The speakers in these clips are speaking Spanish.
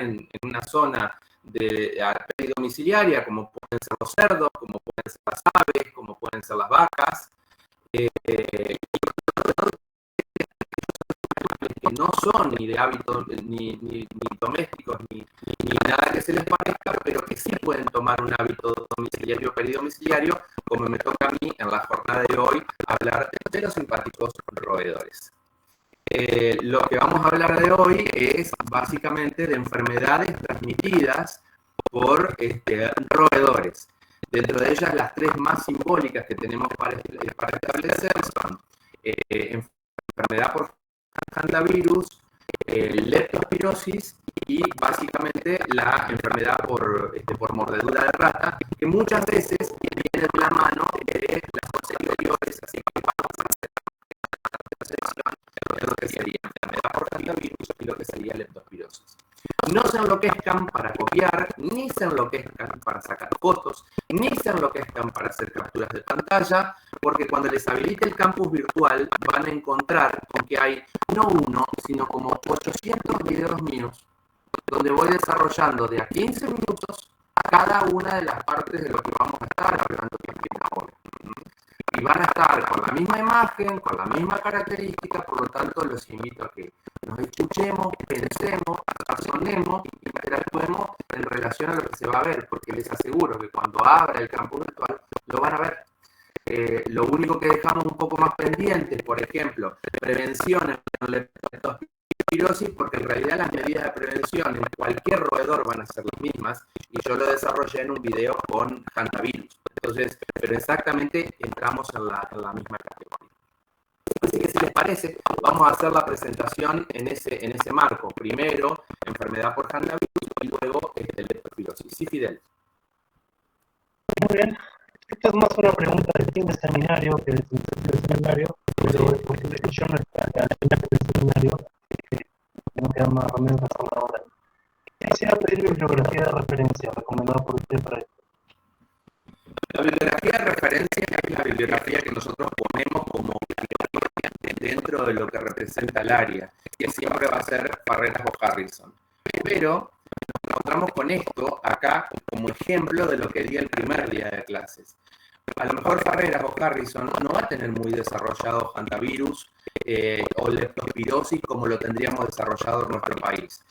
en una zona de peridomiciliaria, como pueden ser los cerdos, como pueden ser las aves, como pueden ser las vacas, que no son ni de hábitos ni domésticos ni nada que se les parezca, pero que sí pueden tomar un hábito domiciliario o peridomiciliario, como me toca a mí en la jornada de hoy hablar de los simpáticos roedores. Lo que vamos a hablar de hoy es básicamente de enfermedades transmitidas por roedores. Dentro de ellas, las tres más simbólicas que tenemos para establecer son enfermedad por hantavirus, leptospirosis y básicamente la enfermedad por mordedura de rata, que muchas veces viene de la mano de las posteriores, así que vamos a hacer la selección de lo que sería enfermedad por hantavirus y lo que sería leptospirosis. No se enloquezcan para copiar, ni se enloquezcan para sacar fotos, ni se enloquezcan para hacer capturas de pantalla, porque cuando les habilite el campus virtual van a encontrar con que hay no uno, sino como 800 videos míos, donde voy desarrollando de a 15 minutos cada una de las partes de lo que vamos a estar hablando también ahora. Y van a estar con la misma imagen, con la misma característica, por lo tanto los invito a que nos escuchemos, pensemos, razonemos y interactuemos en relación a lo que se va a ver, porque les aseguro que cuando abra el campo virtual lo van a ver. Lo único que dejamos un poco más pendiente, por ejemplo, prevención en leptospirosis, porque en realidad las medidas de prevención en cualquier roedor van a ser las mismas, y yo lo desarrollé en un video con hantavirus. Entonces, pero exactamente entramos en la misma categoría. Así que si les parece, vamos a hacer la presentación en ese marco. Primero, enfermedad por hantavirus y luego leptospirosis. Sí, Fidel. Muy bien. Esta es más una pregunta de fin de seminario que de principio de seminario, pero por si yo no está al final del seminario, que no queda más o menos hasta una hora. Quisiera pedir bibliografía de referencia recomendada por usted para esto. La bibliografía de referencia es la bibliografía que nosotros ponemos como dentro de lo que representa el área, que siempre va a ser Farreras o Harrison. Pero nos encontramos con esto acá como ejemplo de lo que di el primer día de clases. A lo mejor Farreras o Harrison no va a tener muy desarrollado hantavirus o leptospirosis como lo tendríamos desarrollado en nuestro país.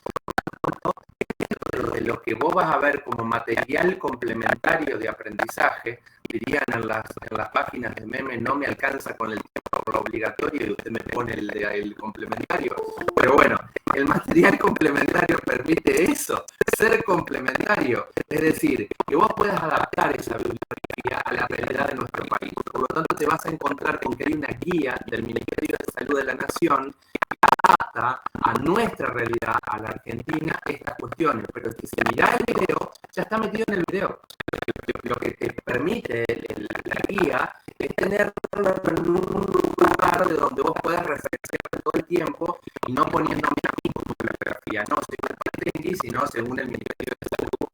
De lo que vos vas a ver como material complementario de aprendizaje, dirían en las páginas de meme, no me alcanza con el tiempo obligatorio y usted me pone el complementario. Pero bueno, el material complementario permite eso, ser complementario. Es decir, que vos puedas adaptar esa bibliografía a la realidad de nuestro país. Por lo tanto, te vas a encontrar con que hay una guía del Ministerio de Salud de la Nación adapta a nuestra realidad, a la Argentina, estas cuestiones. Pero que si mirás el video, ya está metido en el video. Lo que te permite la guía es tenerlo en un lugar de donde vos puedas referenciar todo el tiempo y no poniendo una bibliografía, no según el PATENGui, sino según el Ministerio de Salud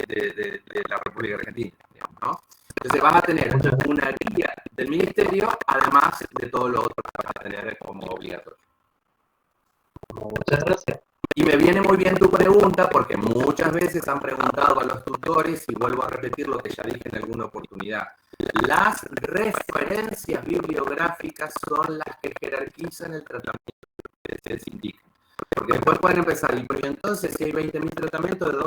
de la República Argentina, digamos, ¿no? Entonces vas a tener una guía del Ministerio, además de todo lo otro que vas a tener como obligatorio. Muchas gracias. Y me viene muy bien tu pregunta, porque muchas veces han preguntado a los tutores, y vuelvo a repetir lo que ya dije en alguna oportunidad. Las referencias bibliográficas son las que jerarquizan el tratamiento que se les indica. Porque después pueden empezar, y entonces si hay 20.000 tratamientos, ¿de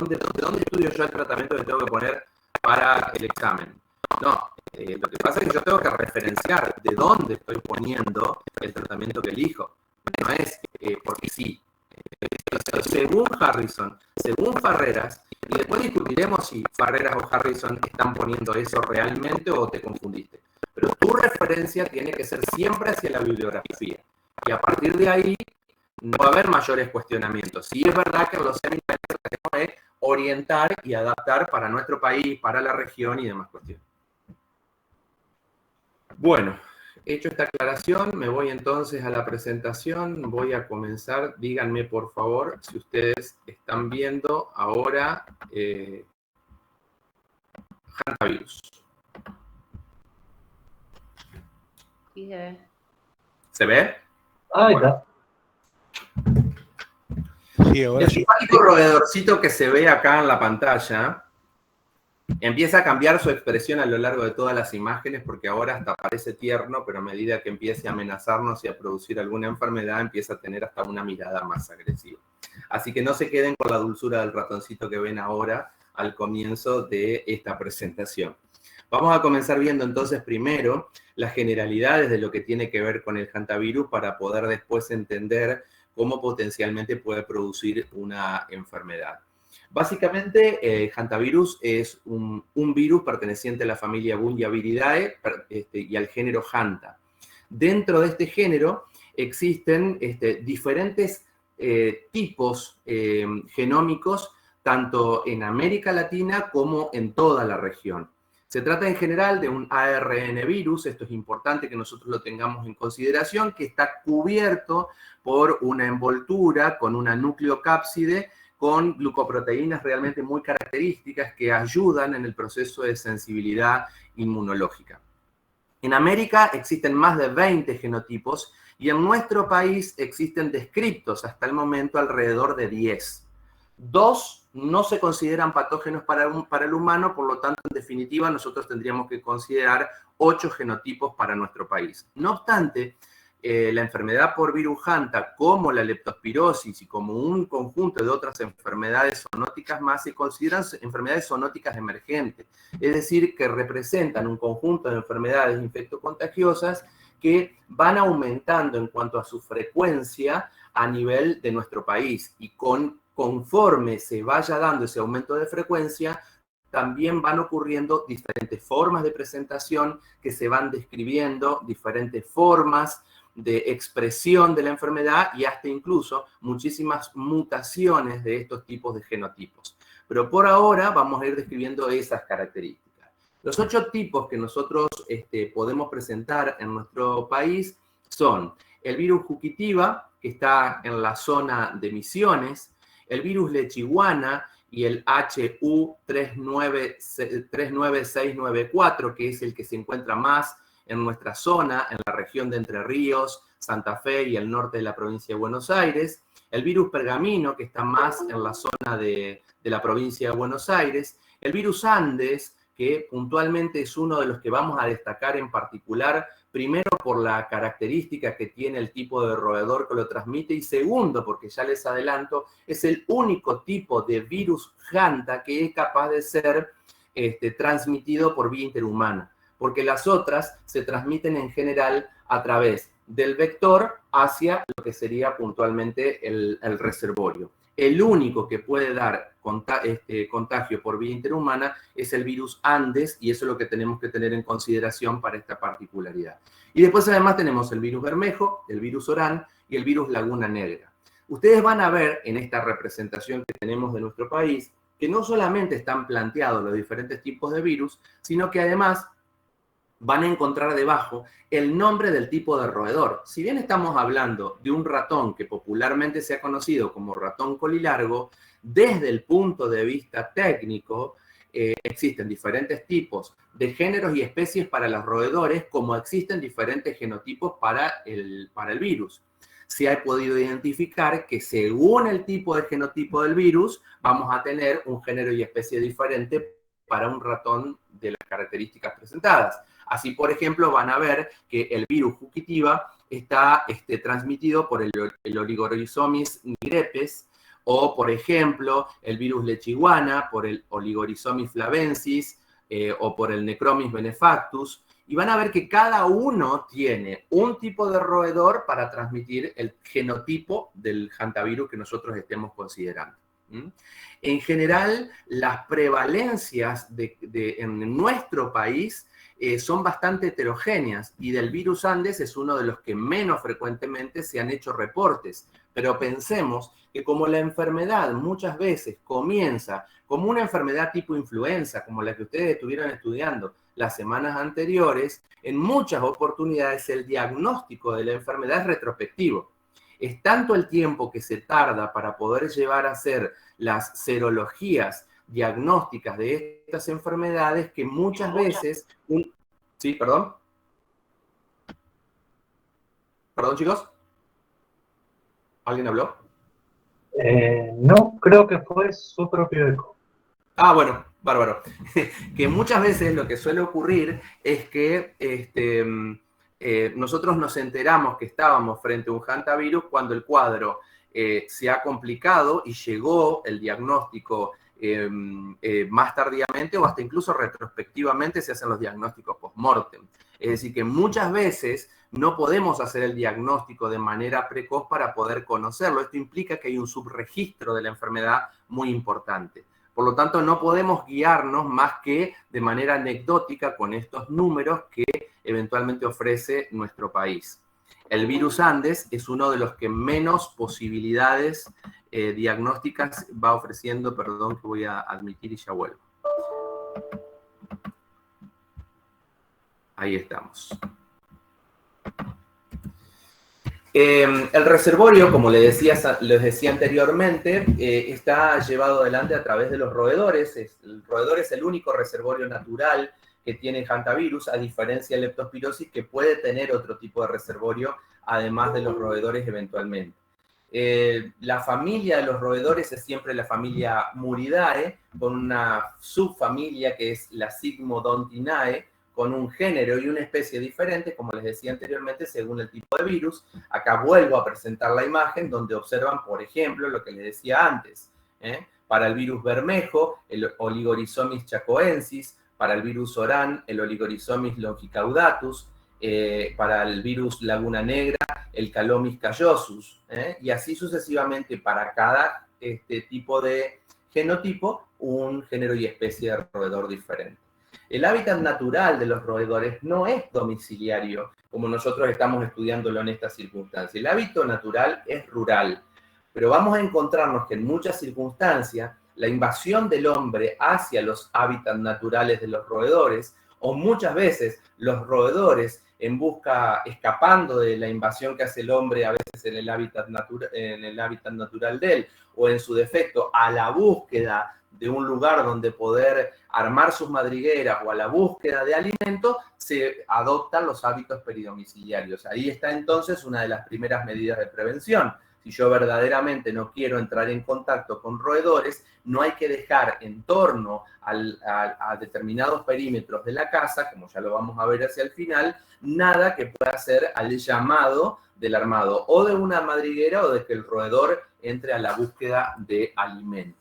dónde estudio yo el tratamiento que tengo que poner para el examen? No, lo que pasa es que yo tengo que referenciar de dónde estoy poniendo el tratamiento que elijo. No es porque sí. Según Harrison, según Farreras, y después discutiremos si Farreras o Harrison están poniendo eso realmente o te confundiste. Pero tu referencia tiene que ser siempre hacia la bibliografía. Y a partir de ahí no va a haber mayores cuestionamientos. Sí es verdad que los seminarios tenemos que orientar y adaptar para nuestro país, para la región y demás cuestiones. Bueno, hecho esta aclaración, me voy entonces a la presentación. Voy a comenzar. Díganme, por favor, si ustedes están viendo ahora hantavirus. Sí, se ve. ¿Se ve? Ahí Bueno. está. Sí, ahora El sí. simpático roedorcito que se ve acá en la pantalla empieza a cambiar su expresión a lo largo de todas las imágenes porque ahora hasta parece tierno, pero a medida que empiece a amenazarnos y a producir alguna enfermedad, empieza a tener hasta una mirada más agresiva. Así que no se queden con la dulzura del ratoncito que ven ahora al comienzo de esta presentación. Vamos a comenzar viendo entonces primero las generalidades de lo que tiene que ver con el hantavirus para poder después entender cómo potencialmente puede producir una enfermedad. Básicamente, el hantavirus es un virus perteneciente a la familia Bungiaviridae y al género Hanta. Dentro de este género existen diferentes tipos genómicos, tanto en América Latina como en toda la región. Se trata en general de un ARN virus, esto es importante que nosotros lo tengamos en consideración, que está cubierto por una envoltura con una nucleocápside con glucoproteínas realmente muy características que ayudan en el proceso de sensibilidad inmunológica. En América existen más de 20 genotipos y en nuestro país existen descriptos hasta el momento alrededor de 10. 2 no se consideran patógenos para el humano, por lo tanto, en definitiva, nosotros tendríamos que considerar 8 genotipos para nuestro país. No obstante, la enfermedad por virus Hanta, como la leptospirosis y como un conjunto de otras enfermedades zoonóticas más, se consideran enfermedades zoonóticas emergentes, es decir, que representan un conjunto de enfermedades infectocontagiosas que van aumentando en cuanto a su frecuencia a nivel de nuestro país y conforme se vaya dando ese aumento de frecuencia, también van ocurriendo diferentes formas de presentación que se van describiendo, diferentes formas de expresión de la enfermedad y hasta incluso muchísimas mutaciones de estos tipos de genotipos. Pero por ahora vamos a ir describiendo esas características. Los 8 tipos que nosotros podemos presentar en nuestro país son el virus Jukitiva, que está en la zona de Misiones, el virus Lechiguana y el HU39694, que es el que se encuentra más en nuestra zona, en la región de Entre Ríos, Santa Fe y el norte de la provincia de Buenos Aires, el virus Pergamino, que está más en la zona de la provincia de Buenos Aires, el virus Andes, que puntualmente es uno de los que vamos a destacar en particular, primero por la característica que tiene el tipo de roedor que lo transmite, y segundo, porque ya les adelanto, es el único tipo de virus Hanta que es capaz de ser transmitido por vía interhumana, porque las otras se transmiten en general a través del vector hacia lo que sería puntualmente el reservorio. El único que puede dar contagio por vía interhumana es el virus Andes, y eso es lo que tenemos que tener en consideración para esta particularidad. Y después además tenemos el virus Bermejo, el virus Orán y el virus Laguna Negra. Ustedes van a ver en esta representación que tenemos de nuestro país que no solamente están planteados los diferentes tipos de virus, sino que además van a encontrar debajo el nombre del tipo de roedor. Si bien estamos hablando de un ratón que popularmente se ha conocido como ratón colilargo, desde el punto de vista técnico, existen diferentes tipos de géneros y especies para los roedores, como existen diferentes genotipos para el virus. Se ha podido identificar que según el tipo de genotipo del virus, vamos a tener un género y especie diferente para un ratón de las características presentadas. Así, por ejemplo, van a ver que el virus Jukitiva está transmitido por el Oligorhizomis nigrepes, o, por ejemplo, el virus Lechiguana por el Oligorhizomis flavensis, o por el Necromis benefactus, y van a ver que cada uno tiene un tipo de roedor para transmitir el genotipo del hantavirus que nosotros estemos considerando. En general, las prevalencias en nuestro país son bastante heterogéneas, y del virus Andes es uno de los que menos frecuentemente se han hecho reportes. Pero pensemos que como la enfermedad muchas veces comienza como una enfermedad tipo influenza, como la que ustedes estuvieron estudiando las semanas anteriores, en muchas oportunidades el diagnóstico de la enfermedad es retrospectivo. Es tanto el tiempo que se tarda para poder llevar a hacer las serologías diagnósticas de estas enfermedades que muchas veces... Sí, perdón. Perdón, chicos. ¿Alguien habló? No, creo que fue su propio eco. Ah, bueno, bárbaro. Que muchas veces lo que suele ocurrir es que nosotros nos enteramos que estábamos frente a un hantavirus cuando el cuadro se ha complicado y llegó el diagnóstico más tardíamente o hasta incluso retrospectivamente se hacen los diagnósticos post-mortem. Es decir, que muchas veces no podemos hacer el diagnóstico de manera precoz para poder conocerlo. Esto implica que hay un subregistro de la enfermedad muy importante. Por lo tanto, no podemos guiarnos más que de manera anecdótica con estos números que eventualmente ofrece nuestro país. El virus Andes es uno de los que menos posibilidades diagnósticas va ofreciendo. Perdón, que voy a admitir y ya vuelvo. Ahí estamos. El reservorio, como les decía anteriormente, está llevado adelante a través de los roedores. El roedor es el único reservorio natural que tiene hantavirus, a diferencia de leptospirosis, que puede tener otro tipo de reservorio, además de los roedores eventualmente. La familia de los roedores es siempre la familia Muridae, con una subfamilia que es la Sigmodontinae, con un género y una especie diferente, como les decía anteriormente, según el tipo de virus. Acá vuelvo a presentar la imagen donde observan, por ejemplo, lo que les decía antes. Para el virus Bermejo, el Oligorhizomis chacoensis; para el virus Oran, el Oligorhizomis longicaudatus; para el virus Laguna Negra, el Calomis callosus, y así sucesivamente para cada tipo de genotipo, un género y especie de roedor diferente. El hábitat natural de los roedores no es domiciliario, como nosotros estamos estudiándolo en esta circunstancia. El hábitat natural es rural, pero vamos a encontrarnos que en muchas circunstancias la invasión del hombre hacia los hábitats naturales de los roedores, o muchas veces los roedores escapando de la invasión que hace el hombre a veces en el hábitat natural de él, o en su defecto a la búsqueda de un lugar donde poder armar sus madrigueras o a la búsqueda de alimento, se adoptan los hábitos peridomiciliarios. Ahí está entonces una de las primeras medidas de prevención. Si yo verdaderamente no quiero entrar en contacto con roedores, no hay que dejar en torno a determinados perímetros de la casa, como ya lo vamos a ver hacia el final, nada que pueda hacer al llamado del armado o de una madriguera o de que el roedor entre a la búsqueda de alimento.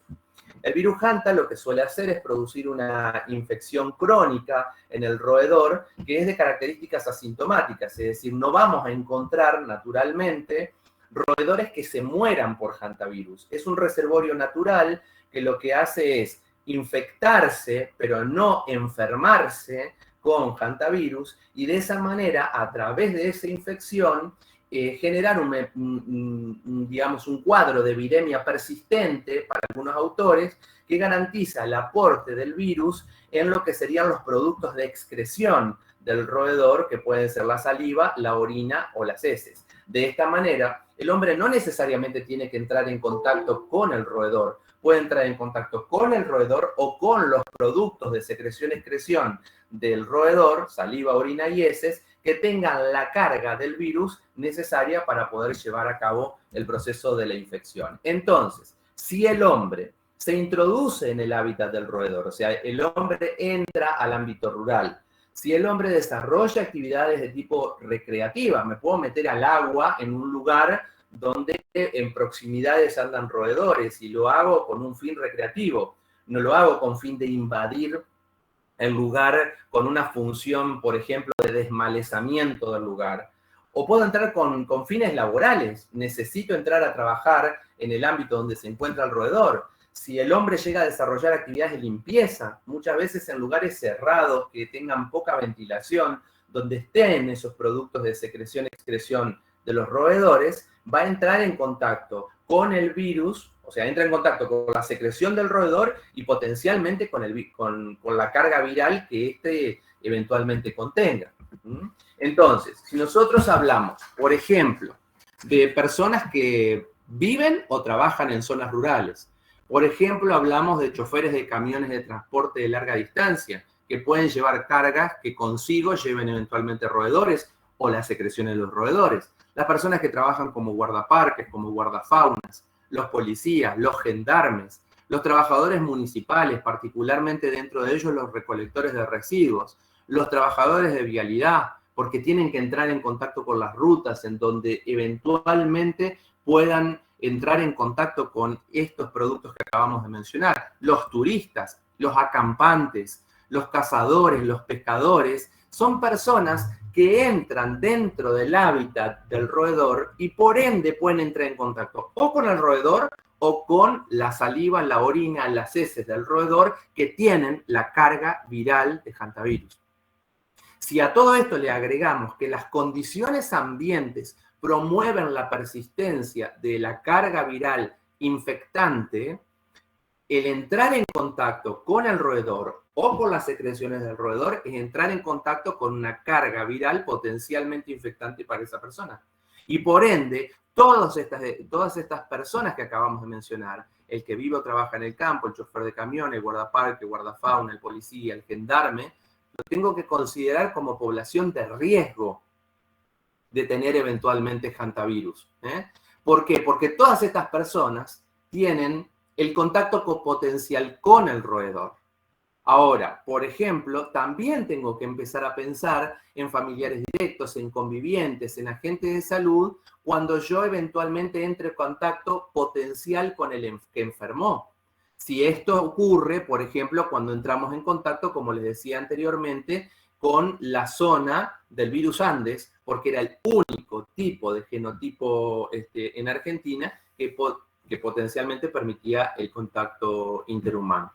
El virus Hanta lo que suele hacer es producir una infección crónica en el roedor que es de características asintomáticas, es decir, no vamos a encontrar naturalmente roedores que se mueran por hantavirus. Es un reservorio natural que lo que hace es infectarse, pero no enfermarse con hantavirus, y de esa manera, a través de esa infección, generar digamos, un cuadro de viremia persistente para algunos autores que garantiza el aporte del virus en lo que serían los productos de excreción del roedor, que pueden ser la saliva, la orina o las heces. De esta manera, el hombre no necesariamente tiene que entrar en contacto con el roedor, puede entrar en contacto con el roedor o con los productos de secreción-excreción del roedor, saliva, orina y heces, que tengan la carga del virus necesaria para poder llevar a cabo el proceso de la infección. Entonces, si el hombre se introduce en el hábitat del roedor, o sea, el hombre entra al ámbito rural, si el hombre desarrolla actividades de tipo recreativa, me puedo meter al agua en un lugar donde en proximidades andan roedores y lo hago con un fin recreativo, no lo hago con fin de invadir el lugar con una función, por ejemplo, de desmalezamiento del lugar. O puedo entrar con fines laborales. Necesito entrar a trabajar en el ámbito donde se encuentra el roedor. Si el hombre llega a desarrollar actividades de limpieza, muchas veces en lugares cerrados, que tengan poca ventilación, donde estén esos productos de secreción-excreción de los roedores, va a entrar en contacto con el virus, o sea, entra en contacto con la secreción del roedor y potencialmente con la carga viral que éste eventualmente contenga. Entonces, si nosotros hablamos, por ejemplo, de personas que viven o trabajan en zonas rurales, por ejemplo, hablamos de choferes de camiones de transporte de larga distancia que pueden llevar cargas que consigo lleven eventualmente roedores o la secreción de los roedores. Las personas que trabajan como guardaparques, como guardafaunas, los policías, los gendarmes, los trabajadores municipales, particularmente dentro de ellos los recolectores de residuos, los trabajadores de vialidad, porque tienen que entrar en contacto con las rutas en donde eventualmente puedan entrar en contacto con estos productos que acabamos de mencionar, los turistas, los acampantes, los cazadores, los pescadores, son personas que entran dentro del hábitat del roedor y por ende pueden entrar en contacto o con el roedor o con la saliva, la orina, las heces del roedor que tienen la carga viral de hantavirus. Si a todo esto le agregamos que las condiciones ambientes promueven la persistencia de la carga viral infectante, el entrar en contacto con el roedor o con las secreciones del roedor es entrar en contacto con una carga viral potencialmente infectante para esa persona. Y por ende, todas estas personas que acabamos de mencionar, el que vive o trabaja en el campo, el chofer de camión, el guardaparque, guardafauna, el policía, el gendarme, lo tengo que considerar como población de riesgo de tener eventualmente hantavirus. ¿Por qué? Porque todas estas personas tienen el contacto potencial con el roedor. Ahora, por ejemplo, también tengo que empezar a pensar en familiares directos, en convivientes, en agentes de salud, cuando yo eventualmente entre en contacto potencial con el que enfermó. Si esto ocurre, por ejemplo, cuando entramos en contacto, como les decía anteriormente, con la zona del virus Andes, porque era el único tipo de genotipo en Argentina que potencialmente permitía el contacto interhumano.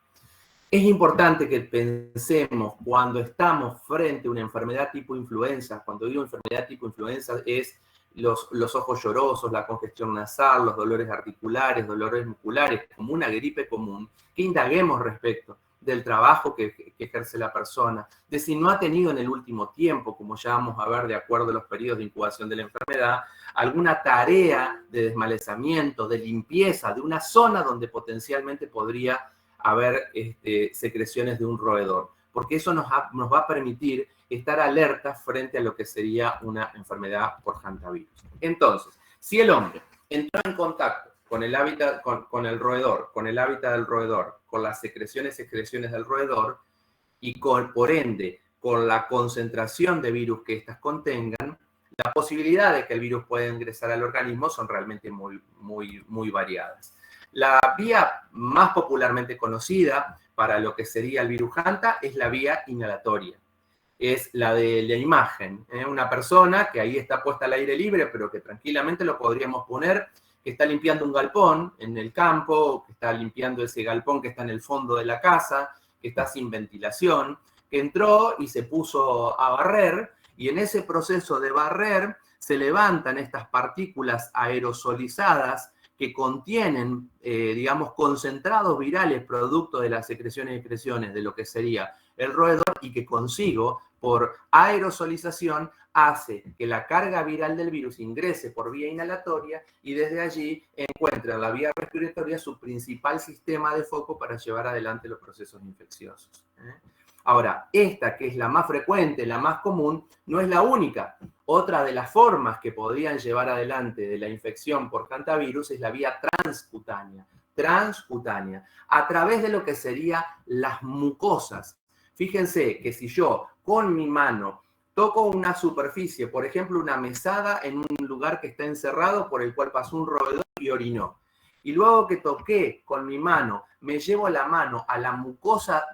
Es importante que pensemos cuando estamos frente a una enfermedad tipo influenza, cuando digo enfermedad tipo influenza es los ojos llorosos, la congestión nasal, los dolores articulares, dolores musculares, como una gripe común, que indaguemos respecto del trabajo que ejerce la persona, de si no ha tenido en el último tiempo, como ya vamos a ver de acuerdo a los periodos de incubación de la enfermedad, alguna tarea de desmalezamiento, de limpieza de una zona donde potencialmente podría haber secreciones de un roedor, porque eso nos va a permitir estar alerta frente a lo que sería una enfermedad por hantavirus. Entonces, si el hombre entra en contacto con el hábitat, con el roedor, con el hábitat del roedor, con las secreciones del roedor y por ende con la concentración de virus que éstas contengan, la posibilidad de que el virus pueda ingresar al organismo son realmente muy variadas. La vía más popularmente conocida para lo que sería el virus Hanta es la vía inhalatoria. Es la de la imagen. Una persona que ahí está puesta al aire libre, pero que tranquilamente lo podríamos poner, que está limpiando un galpón en el campo, que está limpiando ese galpón que está en el fondo de la casa, que está sin ventilación, que entró y se puso a barrer, y en ese proceso de barrer se levantan estas partículas aerosolizadas que contienen, digamos, concentrados virales producto de las secreciones y excreciones de lo que sería el roedor y que consigo, por aerosolización, hace que la carga viral del virus ingrese por vía inhalatoria y desde allí encuentra en la vía respiratoria su principal sistema de foco para llevar adelante los procesos infecciosos. Ahora, esta que es la más frecuente, la más común, no es la única. Otra de las formas que podrían llevar adelante de la infección por hantavirus es la vía transcutánea, a través de lo que serían las mucosas. Fíjense que si yo con mi mano toco una superficie, por ejemplo una mesada en un lugar que está encerrado por el cual pasó un roedor y orinó, y luego que toqué con mi mano, me llevo la mano a la mucosa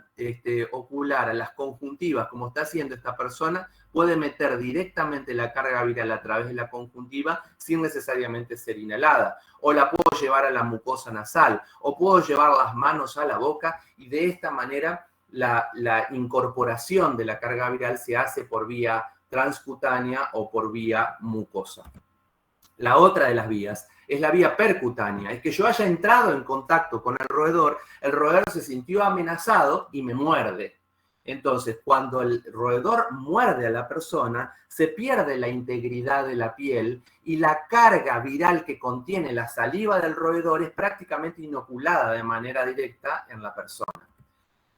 ocular, a las conjuntivas, como está haciendo esta persona, puede meter directamente la carga viral a través de la conjuntiva sin necesariamente ser inhalada. O la puedo llevar a la mucosa nasal, o puedo llevar las manos a la boca y de esta manera la incorporación de la carga viral se hace por vía transcutánea o por vía mucosa. La otra de las vías es la vía percutánea, es que yo haya entrado en contacto con el roedor se sintió amenazado y me muerde. Entonces, cuando el roedor muerde a la persona, se pierde la integridad de la piel y la carga viral que contiene la saliva del roedor es prácticamente inoculada de manera directa en la persona.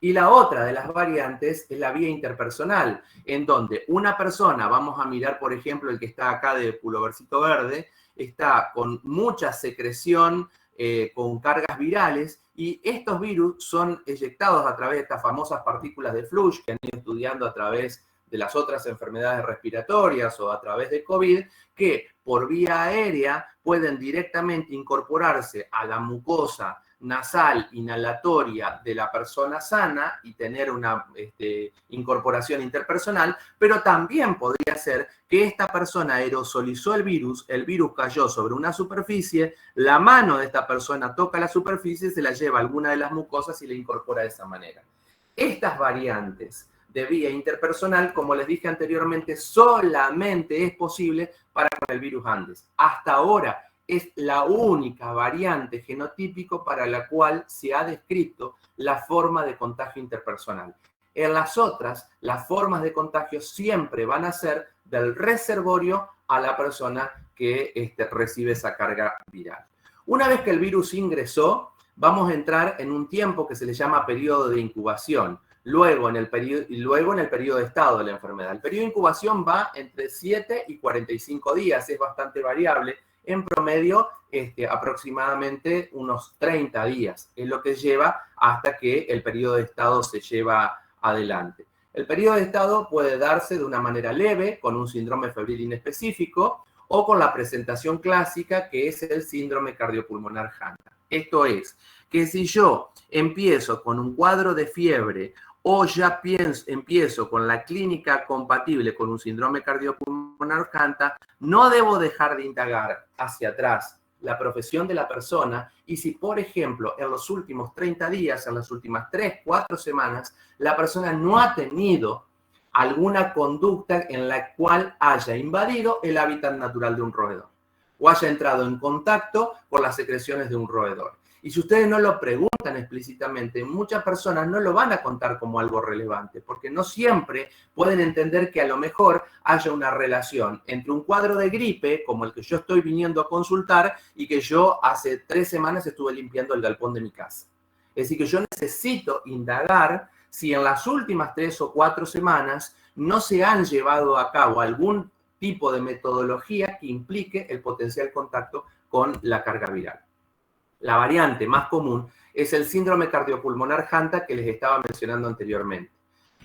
Y la otra de las variantes es la vía interpersonal, en donde una persona, vamos a mirar por ejemplo el que está acá de pulovercito verde, está con mucha secreción con cargas virales, y estos virus son eyectados a través de estas famosas partículas de Fluch que han ido estudiando a través de las otras enfermedades respiratorias o a través de COVID, que por vía aérea pueden directamente incorporarse a la mucosa nasal inhalatoria de la persona sana y tener una incorporación interpersonal, pero también podría ser que esta persona aerosolizó el virus cayó sobre una superficie, la mano de esta persona toca la superficie, se la lleva a alguna de las mucosas y la incorpora de esa manera. Estas variantes de vía interpersonal, como les dije anteriormente, solamente es posible para con el virus Andes. Hasta ahora es la única variante genotípico para la cual se ha descrito la forma de contagio interpersonal. En las otras, las formas de contagio siempre van a ser del reservorio a la persona que recibe esa carga viral. Una vez que el virus ingresó, vamos a entrar en un tiempo que se le llama periodo de incubación. Luego en el periodo de estado de la enfermedad. El periodo de incubación va entre 7 y 45 días, es bastante variable. En promedio, aproximadamente unos 30 días es lo que lleva hasta que el periodo de estado se lleva adelante. El periodo de estado puede darse de una manera leve, con un síndrome febril inespecífico, o con la presentación clásica, que es el síndrome cardiopulmonar Hunter. Esto es, que si yo empiezo con un cuadro de fiebre o ya empiezo con la clínica compatible con un síndrome cardiopulmonar Hunter, no debo dejar de indagar hacia atrás la profesión de la persona y si, por ejemplo, en los últimos 30 días, en las últimas 3, 4 semanas, la persona no ha tenido alguna conducta en la cual haya invadido el hábitat natural de un roedor o haya entrado en contacto con las secreciones de un roedor. Y si ustedes no lo preguntan explícitamente, muchas personas no lo van a contar como algo relevante, porque no siempre pueden entender que a lo mejor haya una relación entre un cuadro de gripe, como el que yo estoy viniendo a consultar, y que yo hace 3 semanas estuve limpiando el galpón de mi casa. Es decir, que yo necesito indagar si en las últimas 3 o 4 semanas no se han llevado a cabo algún tipo de metodología que implique el potencial contacto con la carga viral. La variante más común es el síndrome cardiopulmonar Hunter que les estaba mencionando anteriormente.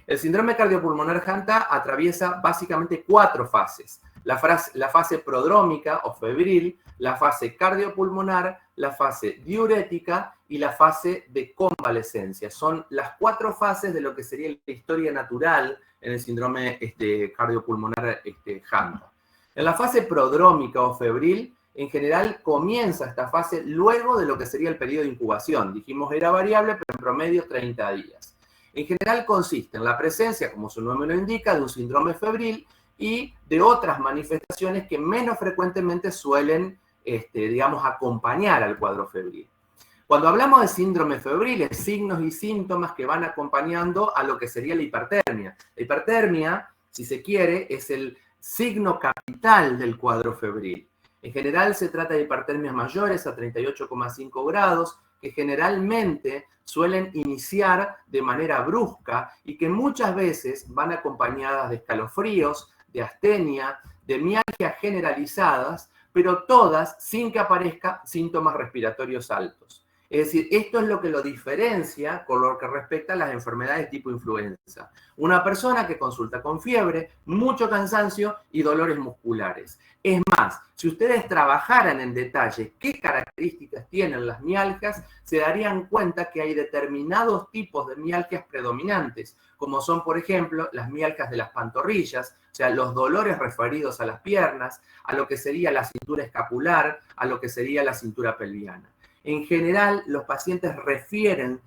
El síndrome cardiopulmonar Hunter atraviesa básicamente 4 fases. La fase prodrómica o febril, la fase cardiopulmonar, la fase diurética y la fase de convalescencia. Son las 4 fases de lo que sería la historia natural en el síndrome cardiopulmonar Hunter. En la fase prodrómica o febril, en general comienza esta fase luego de lo que sería el periodo de incubación. Dijimos era variable, pero en promedio 30 días. En general consiste en la presencia, como su nombre lo indica, de un síndrome febril y de otras manifestaciones que menos frecuentemente suelen, digamos, acompañar al cuadro febril. Cuando hablamos de síndrome febril, es signos y síntomas que van acompañando a lo que sería la hipertermia. La hipertermia, si se quiere, es el signo capital del cuadro febril. En general se trata de hipertermias mayores a 38,5 grados, que generalmente suelen iniciar de manera brusca y que muchas veces van acompañadas de escalofríos, de astenia, de mialgias generalizadas, pero todas sin que aparezcan síntomas respiratorios altos. Es decir, esto es lo que lo diferencia con lo que respecta a las enfermedades tipo influenza. Una persona que consulta con fiebre, mucho cansancio y dolores musculares. Es más, si ustedes trabajaran en detalle qué características tienen las mialgias, se darían cuenta que hay determinados tipos de mialgias predominantes, como son, por ejemplo, las mialgias de las pantorrillas, o sea, los dolores referidos a las piernas, a lo que sería la cintura escapular, a lo que sería la cintura pelviana. En general, los pacientes refieren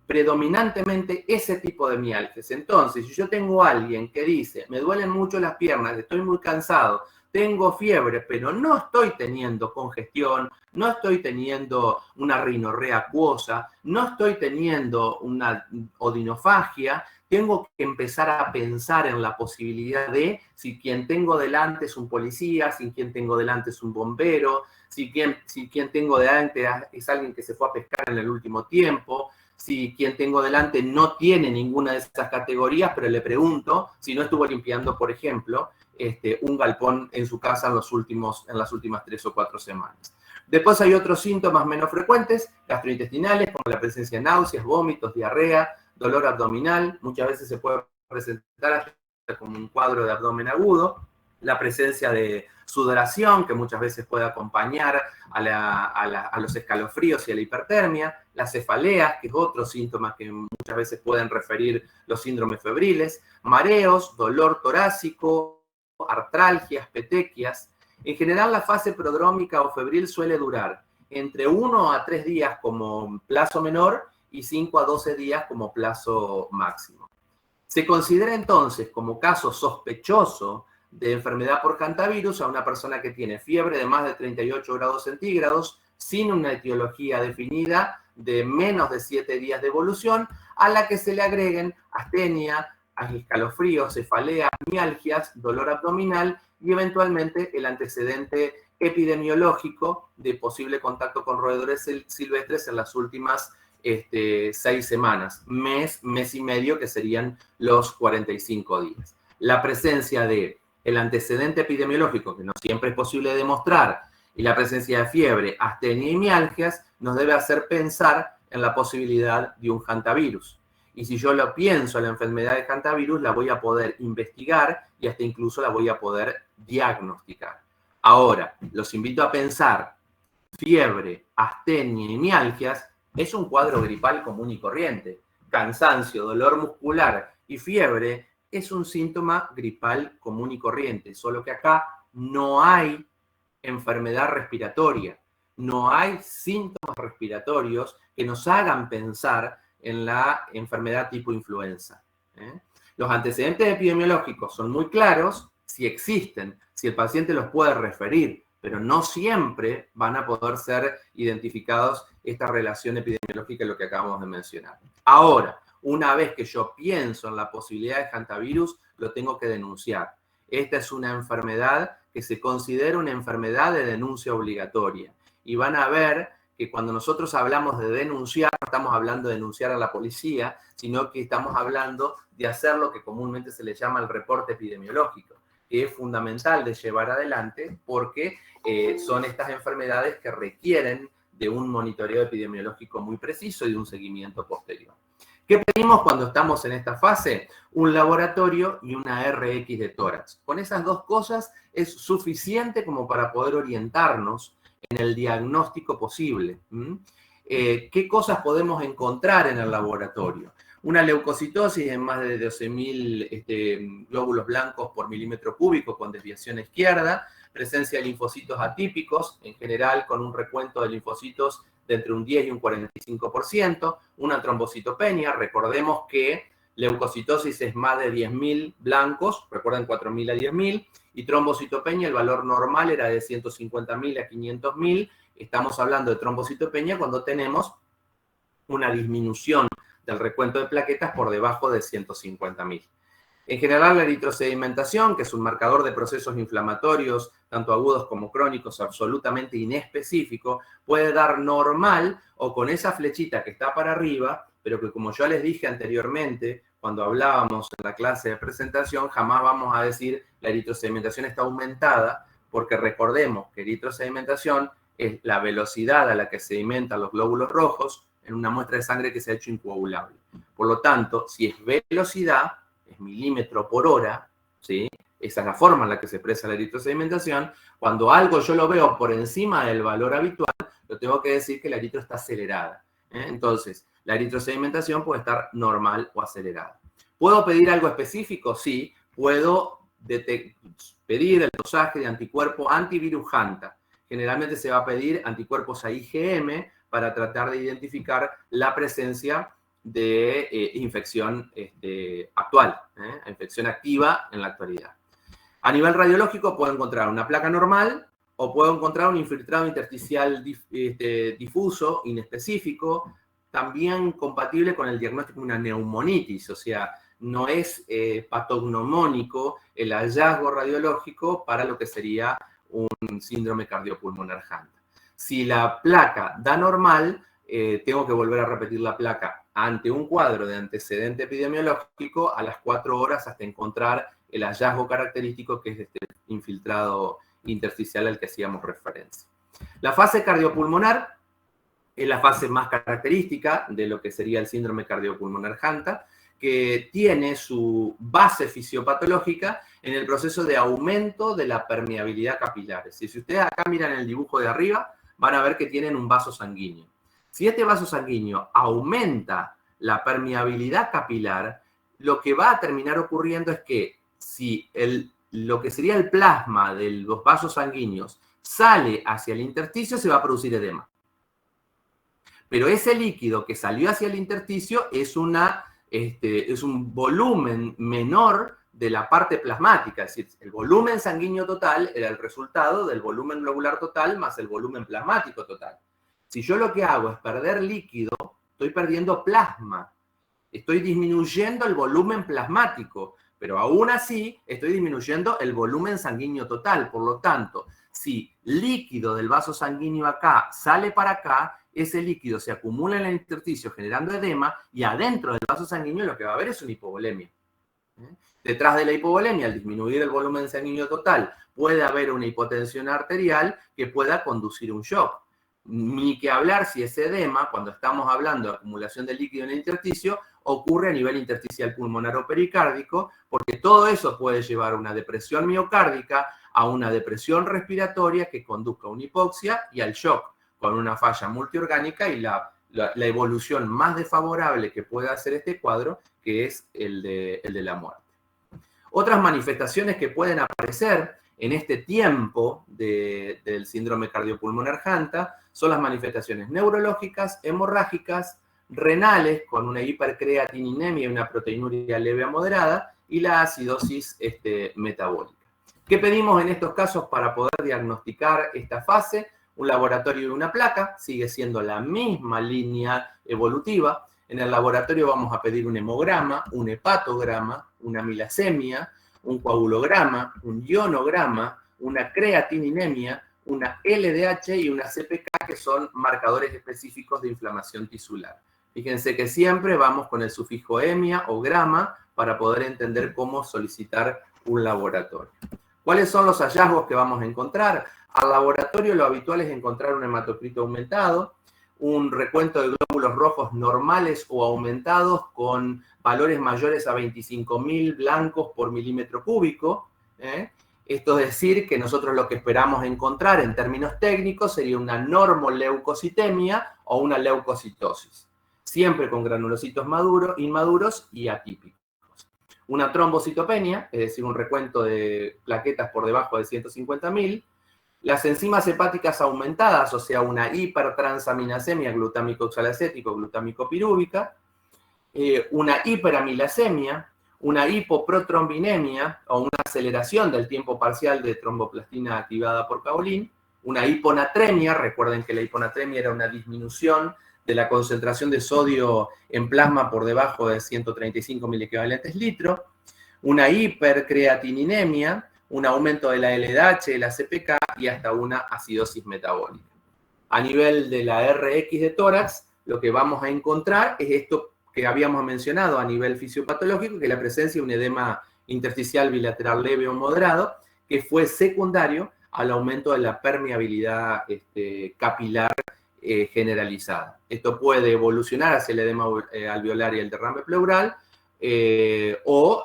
predominantemente ese tipo de mialgias. Entonces, si yo tengo a alguien que dice, me duelen mucho las piernas, estoy muy cansado, tengo fiebre, pero no estoy teniendo congestión, no estoy teniendo una rinorrea acuosa, no estoy teniendo una odinofagia, tengo que empezar a pensar en la posibilidad de si quien tengo delante es un policía, si quien tengo delante es un bombero, si quien tengo delante es alguien que se fue a pescar en el último tiempo, si quien tengo delante no tiene ninguna de esas categorías, pero le pregunto si no estuvo limpiando, por ejemplo, un galpón en su casa en las últimas 3 o 4 semanas. Después hay otros síntomas menos frecuentes, gastrointestinales, como la presencia de náuseas, vómitos, diarrea, dolor abdominal. Muchas veces se puede presentar hasta como un cuadro de abdomen agudo. La presencia de sudoración, que muchas veces puede acompañar a los escalofríos y a la hipertermia. Las cefaleas, que es otro síntoma que muchas veces pueden referir los síndromes febriles. Mareos, dolor torácico, artralgias, petequias. En general, la fase prodrómica o febril suele durar entre 1 a 3 días como plazo menor y 5 a 12 días como plazo máximo. Se considera entonces como caso sospechoso de enfermedad por hantavirus a una persona que tiene fiebre de más de 38 grados centígrados, sin una etiología definida, de menos de 7 días de evolución, a la que se le agreguen astenia, escalofríos, cefaleas, mialgias, dolor abdominal y eventualmente el antecedente epidemiológico de posible contacto con roedores silvestres en las últimas 6 semanas, mes y medio, que serían los 45 días. La presencia de el antecedente epidemiológico, que no siempre es posible demostrar, y la presencia de fiebre, astenia y mialgias, nos debe hacer pensar en la posibilidad de un hantavirus. Y si yo lo pienso, la enfermedad de hantavirus, la voy a poder investigar y hasta incluso la voy a poder diagnosticar. Ahora, los invito a pensar, fiebre, astenia y mialgias es un cuadro gripal común y corriente. Cansancio, dolor muscular y fiebre es un síntoma gripal común y corriente, solo que acá no hay enfermedad respiratoria, no hay síntomas respiratorios que nos hagan pensar en la enfermedad tipo influenza. Los antecedentes epidemiológicos son muy claros si existen, si el paciente los puede referir, pero no siempre van a poder ser identificados esta relación epidemiológica, lo que acabamos de mencionar. Ahora, una vez que yo pienso en la posibilidad de hantavirus, lo tengo que denunciar. Esta es una enfermedad que se considera una enfermedad de denuncia obligatoria. Y van a ver que cuando nosotros hablamos de denunciar, no estamos hablando de denunciar a la policía, sino que estamos hablando de hacer lo que comúnmente se le llama el reporte epidemiológico, que es fundamental de llevar adelante porque son estas enfermedades que requieren de un monitoreo epidemiológico muy preciso y de un seguimiento posterior. ¿Qué pedimos cuando estamos en esta fase? Un laboratorio y una RX de tórax. Con esas dos cosas es suficiente como para poder orientarnos en el diagnóstico posible. ¿Qué cosas podemos encontrar en el laboratorio? Una leucocitosis en más de 12.000 glóbulos blancos por milímetro cúbico con desviación izquierda, presencia de linfocitos atípicos, en general con un recuento de linfocitos de entre un 10 y un 45%, una trombocitopenia. Recordemos que leucocitosis es más de 10.000 blancos, recuerden 4.000 a 10.000, y trombocitopenia, el valor normal era de 150.000 a 500.000. Estamos hablando de trombocitopenia cuando tenemos una disminución del recuento de plaquetas por debajo de 150.000. En general, la eritrosedimentación, que es un marcador de procesos inflamatorios, tanto agudos como crónicos, absolutamente inespecífico, puede dar normal o con esa flechita que está para arriba, pero que, como yo les dije anteriormente, cuando hablábamos en la clase de presentación, jamás vamos a decir la eritrosedimentación está aumentada, porque recordemos que eritrosedimentación es la velocidad a la que sedimentan los glóbulos rojos en una muestra de sangre que se ha hecho incoagulable. Por lo tanto, si es velocidad, es milímetro por hora, ¿sí? Esa es la forma en la que se expresa la eritrosedimentación. Cuando algo yo lo veo por encima del valor habitual, lo tengo que decir que la eritro está acelerada. Entonces, la eritrosedimentación puede estar normal o acelerada. ¿Puedo pedir algo específico? Sí, puedo pedir el dosaje de anticuerpo antivirus HANTA. Generalmente se va a pedir anticuerpos a IgM para tratar de identificar la presencia de infección actual, infección activa en la actualidad. A nivel radiológico puedo encontrar una placa normal o puedo encontrar un infiltrado intersticial difuso, inespecífico, también compatible con el diagnóstico de una neumonitis, o sea, no es patognomónico el hallazgo radiológico para lo que sería un síndrome cardiopulmonar HANTA. Si la placa da normal, tengo que volver a repetir la placa ante un cuadro de antecedente epidemiológico a las 4 horas hasta encontrar el hallazgo característico que es este infiltrado intersticial al que hacíamos referencia. La fase cardiopulmonar es la fase más característica de lo que sería el síndrome cardiopulmonar Hunter, que tiene su base fisiopatológica en el proceso de aumento de la permeabilidad capilar. Si ustedes acá miran el dibujo de arriba, van a ver que tienen un vaso sanguíneo. Si este vaso sanguíneo aumenta la permeabilidad capilar, lo que va a terminar ocurriendo es que si lo que sería el plasma de los vasos sanguíneos sale hacia el intersticio, se va a producir edema. Pero ese líquido que salió hacia el intersticio es un volumen menor de la parte plasmática, es decir, el volumen sanguíneo total era el resultado del volumen globular total más el volumen plasmático total. Si yo lo que hago es perder líquido, estoy perdiendo plasma, estoy disminuyendo el volumen plasmático, pero aún así estoy disminuyendo el volumen sanguíneo total. Por lo tanto, si líquido del vaso sanguíneo acá sale para acá, ese líquido se acumula en el intersticio generando edema y adentro del vaso sanguíneo lo que va a haber es una hipovolemia. Detrás de la hipovolemia, al disminuir el volumen sanguíneo total, puede haber una hipotensión arterial que pueda conducir a un shock. Ni que hablar si ese edema, cuando estamos hablando de acumulación de líquido en el intersticio, ocurre a nivel intersticial pulmonar o pericárdico, porque todo eso puede llevar a una depresión miocárdica, a una depresión respiratoria que conduzca a una hipoxia y al shock, con una falla multiorgánica y la evolución más desfavorable que puede hacer este cuadro, que es el de la muerte. Otras manifestaciones que pueden aparecer en este tiempo del síndrome cardiopulmonar Hunter son las manifestaciones neurológicas, hemorrágicas, renales, con una hipercreatininemia y una proteinuria leve a moderada, y la acidosis metabólica. ¿Qué pedimos en estos casos para poder diagnosticar esta fase? Un laboratorio y una placa, sigue siendo la misma línea evolutiva. En el laboratorio vamos a pedir un hemograma, un hepatograma, una milasemia, un coagulograma, un ionograma, una creatininemia, una LDH y una CPK, que son marcadores específicos de inflamación tisular. Fíjense que siempre vamos con el sufijo emia o grama para poder entender cómo solicitar un laboratorio. ¿Cuáles son los hallazgos que vamos a encontrar? Al laboratorio lo habitual es encontrar un hematocrito aumentado, un recuento de glóbulos rojos normales o aumentados con valores mayores a 25.000 blancos por milímetro cúbico. Esto es decir, que nosotros lo que esperamos encontrar en términos técnicos sería una normoleucocitemia o una leucocitosis, siempre con granulocitos inmaduros y atípicos. Una trombocitopenia, es decir, un recuento de plaquetas por debajo de 150.000, las enzimas hepáticas aumentadas, o sea, una hipertransaminasemia glutámico-oxalacético, glutámico-pirúvica, una hiperamilasemia, una hipoprotrombinemia o una aceleración del tiempo parcial de tromboplastina activada por caolín, una hiponatremia, recuerden que la hiponatremia era una disminución de la concentración de sodio en plasma por debajo de 135 miliequivalentes litro, una hipercreatininemia, un aumento de la LDH, de la CPK y hasta una acidosis metabólica. A nivel de la RX de tórax, lo que vamos a encontrar es esto que habíamos mencionado a nivel fisiopatológico, que es la presencia de un edema intersticial bilateral leve o moderado, que fue secundario al aumento de la permeabilidad capilar generalizada. Esto puede evolucionar hacia el edema alveolar y el derrame pleural, o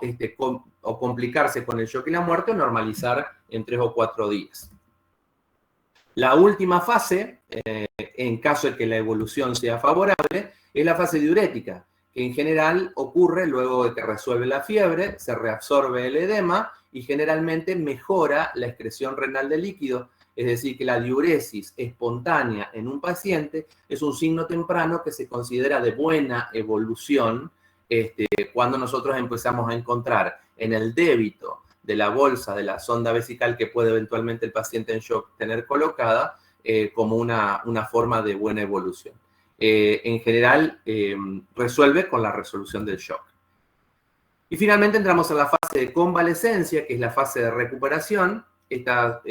complicarse con el shock y la muerte, o normalizar en 3 o 4 días. La última fase, en caso de que la evolución sea favorable, es la fase diurética, que en general ocurre luego de que resuelve la fiebre, se reabsorbe el edema y generalmente mejora la excreción renal de líquido. Es decir, que la diuresis espontánea en un paciente es un signo temprano que se considera de buena evolución cuando nosotros empezamos a encontrar en el débito de la bolsa de la sonda vesical que puede eventualmente el paciente en shock tener colocada como una forma de buena evolución. En general, resuelve con la resolución del shock. Y finalmente entramos en la fase de convalescencia, que es la fase de recuperación. Esta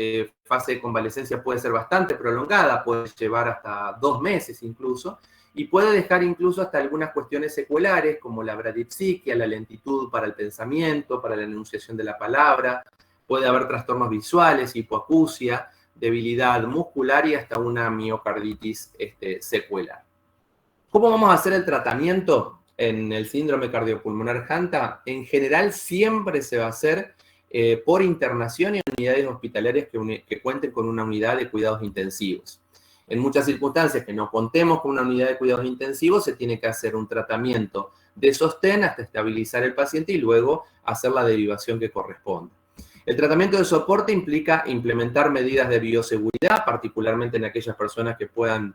fase de convalescencia puede ser bastante prolongada, puede llevar hasta 2 meses incluso, y puede dejar incluso hasta algunas cuestiones seculares, como la bradipsiquia, la lentitud para el pensamiento, para la enunciación de la palabra, puede haber trastornos visuales, hipoacusia, debilidad muscular y hasta una miocarditis secuelar. ¿Cómo vamos a hacer el tratamiento en el síndrome cardiopulmonar HANTA? En general siempre se va a hacer por internación y en unidades hospitalarias que cuenten con una unidad de cuidados intensivos. En muchas circunstancias que no contemos con una unidad de cuidados intensivos, se tiene que hacer un tratamiento de sostén hasta estabilizar el paciente y luego hacer la derivación que corresponde. El tratamiento de soporte implica implementar medidas de bioseguridad, particularmente en aquellas personas que puedan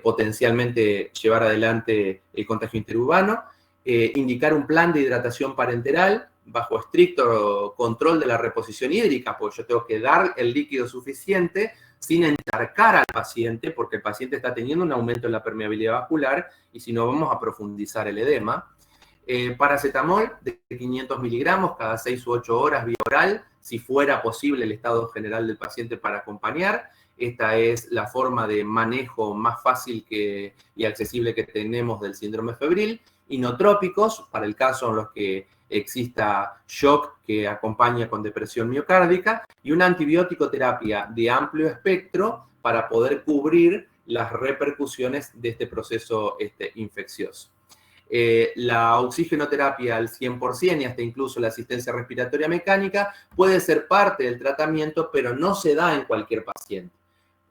potencialmente llevar adelante el contagio interurbano, indicar un plan de hidratación parenteral bajo estricto control de la reposición hídrica, porque yo tengo que dar el líquido suficiente sin encharcar al paciente, porque el paciente está teniendo un aumento en la permeabilidad vascular y si no vamos a profundizar el edema. Paracetamol de 500 miligramos cada 6 u 8 horas vía oral, si fuera posible el estado general del paciente para acompañar. Esta es la forma de manejo más fácil y accesible que tenemos del síndrome febril. Inotrópicos, para el caso en los que exista shock que acompaña con depresión miocárdica, y una antibiótico terapia de amplio espectro para poder cubrir las repercusiones de este proceso infeccioso. La oxigenoterapia al 100% y hasta incluso la asistencia respiratoria mecánica puede ser parte del tratamiento, pero no se da en cualquier paciente.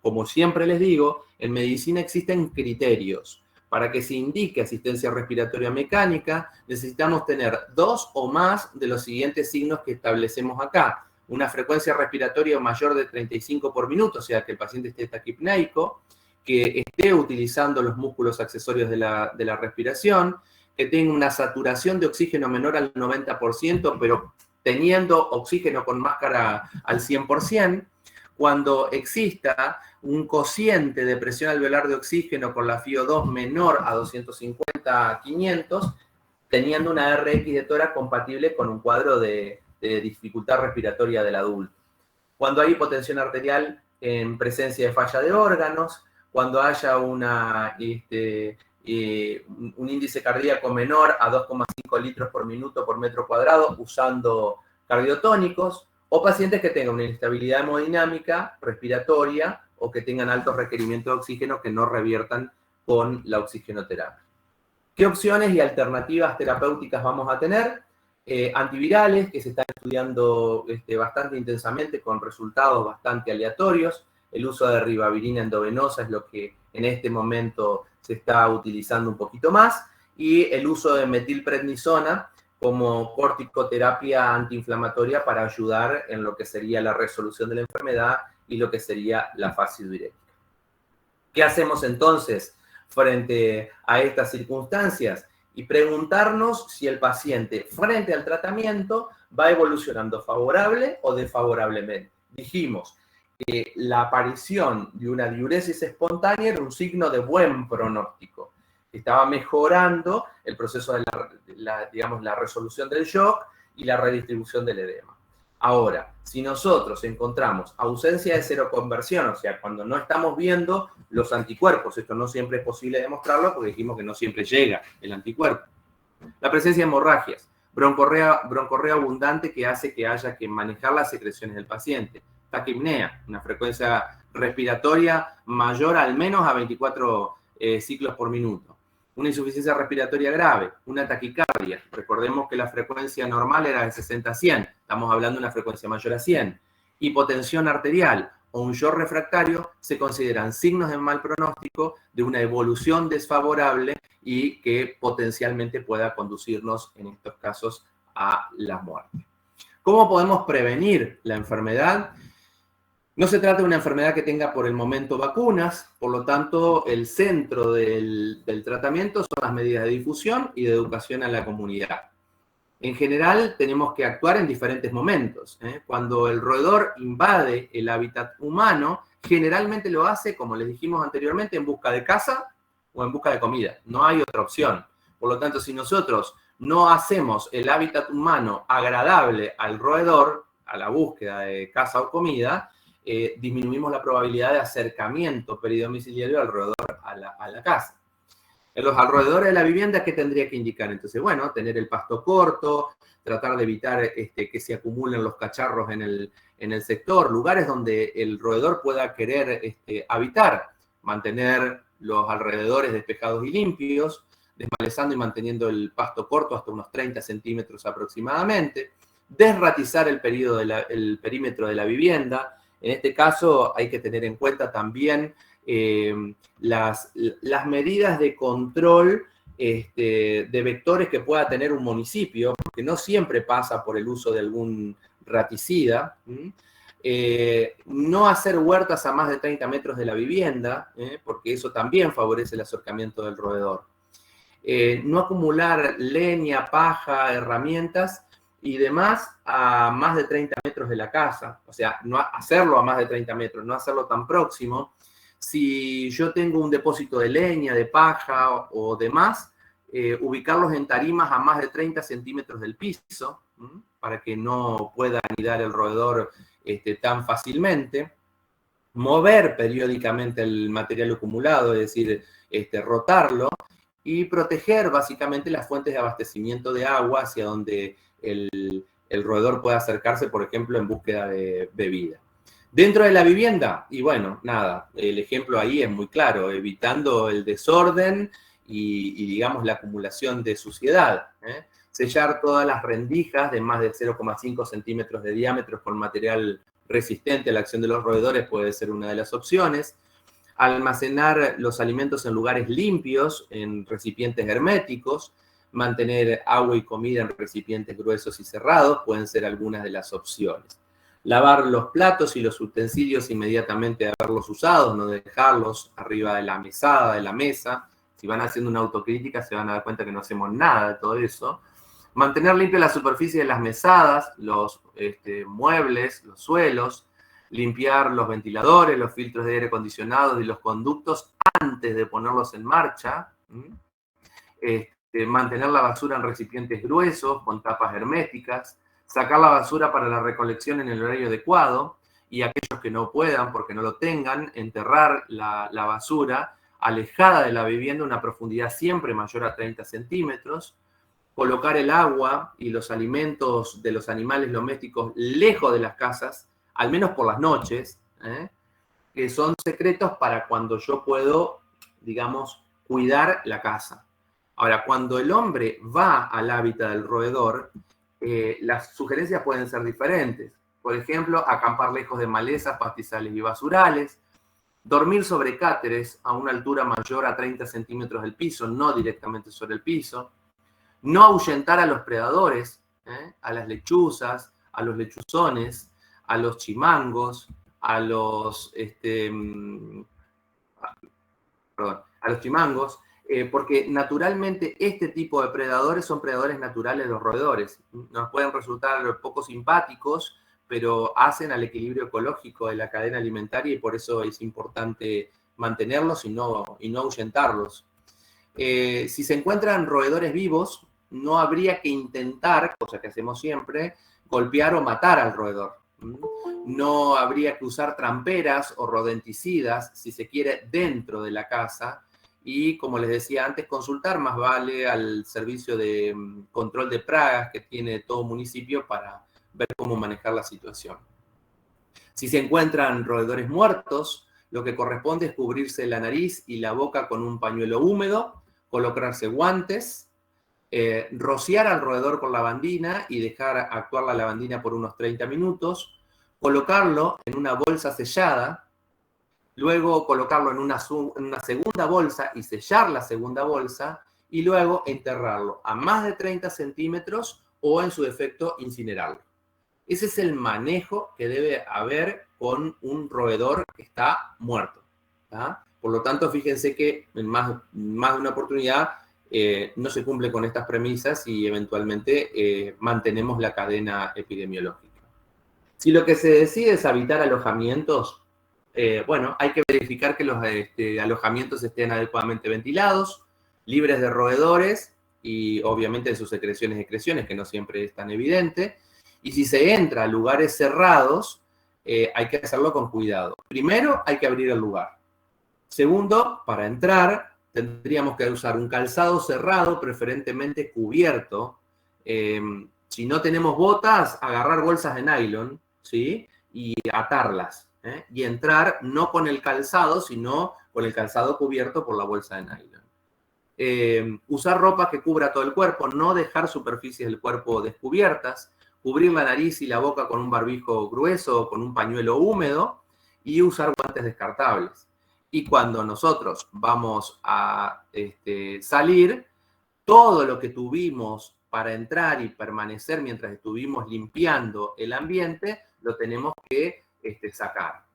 Como siempre les digo, en medicina existen criterios. Para que se indique asistencia respiratoria mecánica, necesitamos tener 2 o más de los siguientes signos que establecemos acá. Una frecuencia respiratoria mayor de 35 por minuto, o sea, que el paciente esté taquipneico, que esté utilizando los músculos accesorios de la respiración, que tenga una saturación de oxígeno menor al 90%, pero teniendo oxígeno con máscara al 100%, cuando exista un cociente de presión alveolar de oxígeno con la FiO2 menor a 250-500, teniendo una RX de tórax compatible con un cuadro de dificultad respiratoria del adulto. Cuando hay hipotensión arterial en presencia de falla de órganos, cuando haya un índice cardíaco menor a 2,5 litros por minuto por metro cuadrado usando cardiotónicos, o pacientes que tengan una inestabilidad hemodinámica respiratoria o que tengan altos requerimientos de oxígeno que no reviertan con la oxigenoterapia. ¿Qué opciones y alternativas terapéuticas vamos a tener? Antivirales, que se están estudiando bastante intensamente con resultados bastante aleatorios. El uso de ribavirina endovenosa es lo que en este momento se está utilizando un poquito más. Y el uso de metilprednisona como corticoterapia antiinflamatoria para ayudar en lo que sería la resolución de la enfermedad y lo que sería la fase diurética. ¿Qué hacemos entonces frente a estas circunstancias? Y preguntarnos si el paciente frente al tratamiento va evolucionando favorable o desfavorablemente. Dijimos que la aparición de una diuresis espontánea era un signo de buen pronóstico. Estaba mejorando el proceso de la resolución del shock y la redistribución del edema. Ahora, si nosotros encontramos ausencia de seroconversión, o sea, cuando no estamos viendo los anticuerpos, esto no siempre es posible demostrarlo porque dijimos que no siempre llega el anticuerpo. La presencia de hemorragias, broncorrea abundante que hace que haya que manejar las secreciones del paciente, taquipnea, una frecuencia respiratoria mayor al menos a 24 ciclos por minuto. Una insuficiencia respiratoria grave, una taquicardia. Recordemos que la frecuencia normal era de 60 a 100. Estamos hablando de una frecuencia mayor a 100. Hipotensión arterial o un shock refractario se consideran signos de mal pronóstico de una evolución desfavorable y que potencialmente pueda conducirnos en estos casos a la muerte. ¿Cómo podemos prevenir la enfermedad? No se trata de una enfermedad que tenga por el momento vacunas, por lo tanto el centro del tratamiento son las medidas de difusión y de educación a la comunidad. En general tenemos que actuar en diferentes momentos. Cuando el roedor invade el hábitat humano, generalmente lo hace, como les dijimos anteriormente, en busca de caza o en busca de comida. No hay otra opción. Por lo tanto, si nosotros no hacemos el hábitat humano agradable al roedor, a la búsqueda de caza o comida, disminuimos la probabilidad de acercamiento peridomiciliario al roedor a la casa. En los alrededores de la vivienda, ¿qué tendría que indicar? Entonces, bueno, tener el pasto corto, tratar de evitar que se acumulen los cacharros en en el sector, lugares donde el roedor pueda querer habitar, mantener los alrededores despejados y limpios, desmalezando y manteniendo el pasto corto hasta unos 30 centímetros aproximadamente, desratizar el perímetro de la vivienda. En este caso hay que tener en cuenta también las medidas de control de vectores que pueda tener un municipio, porque no siempre pasa por el uso de algún raticida. No hacer huertas a más de 30 metros de la vivienda, porque eso también favorece el acercamiento del roedor. No acumular leña, paja, herramientas y demás a más de 30 metros de la casa. O sea, no hacerlo a más de 30 metros, no hacerlo tan próximo. Si yo tengo un depósito de leña, de paja o demás, ubicarlos en tarimas a más de 30 centímetros del piso, para que no pueda anidar el roedor tan fácilmente. Mover periódicamente el material acumulado, es decir, rotarlo, y proteger básicamente las fuentes de abastecimiento de agua hacia donde el roedor pueda acercarse, por ejemplo, en búsqueda de bebida. Dentro de la vivienda, y bueno, nada, el ejemplo ahí es muy claro, evitando el desorden y digamos, la acumulación de suciedad. Sellar todas las rendijas de más de 0,5 centímetros de diámetro con material resistente a la acción de los roedores puede ser una de las opciones. Almacenar los alimentos en lugares limpios, en recipientes herméticos. Mantener agua y comida en recipientes gruesos y cerrados pueden ser algunas de las opciones. Lavar los platos y los utensilios inmediatamente de haberlos usados, no dejarlos arriba de la mesada, de la mesa. Si van haciendo una autocrítica se van a dar cuenta que no hacemos nada de todo eso. Mantener limpia la superficie de las mesadas, los muebles, los suelos. Limpiar los ventiladores, los filtros de aire acondicionado y los conductos antes de ponerlos en marcha. Mantener la basura en recipientes gruesos con tapas herméticas. Sacar la basura para la recolección en el horario adecuado, y aquellos que no puedan porque no lo tengan, enterrar la basura alejada de la vivienda a una profundidad siempre mayor a 30 centímetros. Colocar el agua y los alimentos de los animales domésticos lejos de las casas, al menos por las noches, que son secretos para cuando yo puedo, digamos, cuidar la casa. Ahora, cuando el hombre va al hábitat del roedor, las sugerencias pueden ser diferentes. Por ejemplo, acampar lejos de malezas, pastizales y basurales, dormir sobre cáteres a una altura mayor a 30 centímetros del piso, no directamente sobre el piso, no ahuyentar a los predadores, a las lechuzas, a los lechuzones, a los chimangos, a los chimangos, porque naturalmente este tipo de predadores son predadores naturales de los roedores. Nos pueden resultar poco simpáticos, pero hacen al equilibrio ecológico de la cadena alimentaria y por eso es importante mantenerlos y no ahuyentarlos. Si se encuentran roedores vivos, no habría que intentar, cosa que hacemos siempre, golpear o matar al roedor. No habría que usar tramperas o rodenticidas, si se quiere, dentro de la casa. Y, como les decía antes, consultar más vale al servicio de control de plagas que tiene todo municipio para ver cómo manejar la situación. Si se encuentran roedores muertos, lo que corresponde es cubrirse la nariz y la boca con un pañuelo húmedo, colocarse guantes, rociar al roedor con lavandina y dejar actuar la lavandina por unos 30 minutos, colocarlo en una bolsa sellada, luego colocarlo en una segunda bolsa y sellar la segunda bolsa, y luego enterrarlo a más de 30 centímetros o, en su defecto, incinerarlo. Ese es el manejo que debe haber con un roedor que está muerto, ¿tá? Por lo tanto, fíjense que en más de una oportunidad no se cumple con estas premisas y eventualmente mantenemos la cadena epidemiológica. Si lo que se decide es habitar alojamientos, bueno, hay que verificar que los alojamientos estén adecuadamente ventilados, libres de roedores y obviamente de sus secreciones y excreciones, que no siempre es tan evidente. Y si se entra a lugares cerrados, hay que hacerlo con cuidado. Primero, hay que abrir el lugar. Segundo, para entrar, tendríamos que usar un calzado cerrado, preferentemente cubierto. Si no tenemos botas, agarrar bolsas de nylon, ¿sí? y atarlas, y entrar no con el calzado, sino con el calzado cubierto por la bolsa de nylon. Usar ropa que cubra todo el cuerpo, no dejar superficies del cuerpo descubiertas, cubrir la nariz y la boca con un barbijo grueso o con un pañuelo húmedo y usar guantes descartables. Y cuando nosotros vamos a salir, todo lo que tuvimos para entrar y permanecer mientras estuvimos limpiando el ambiente, lo tenemos que sacar.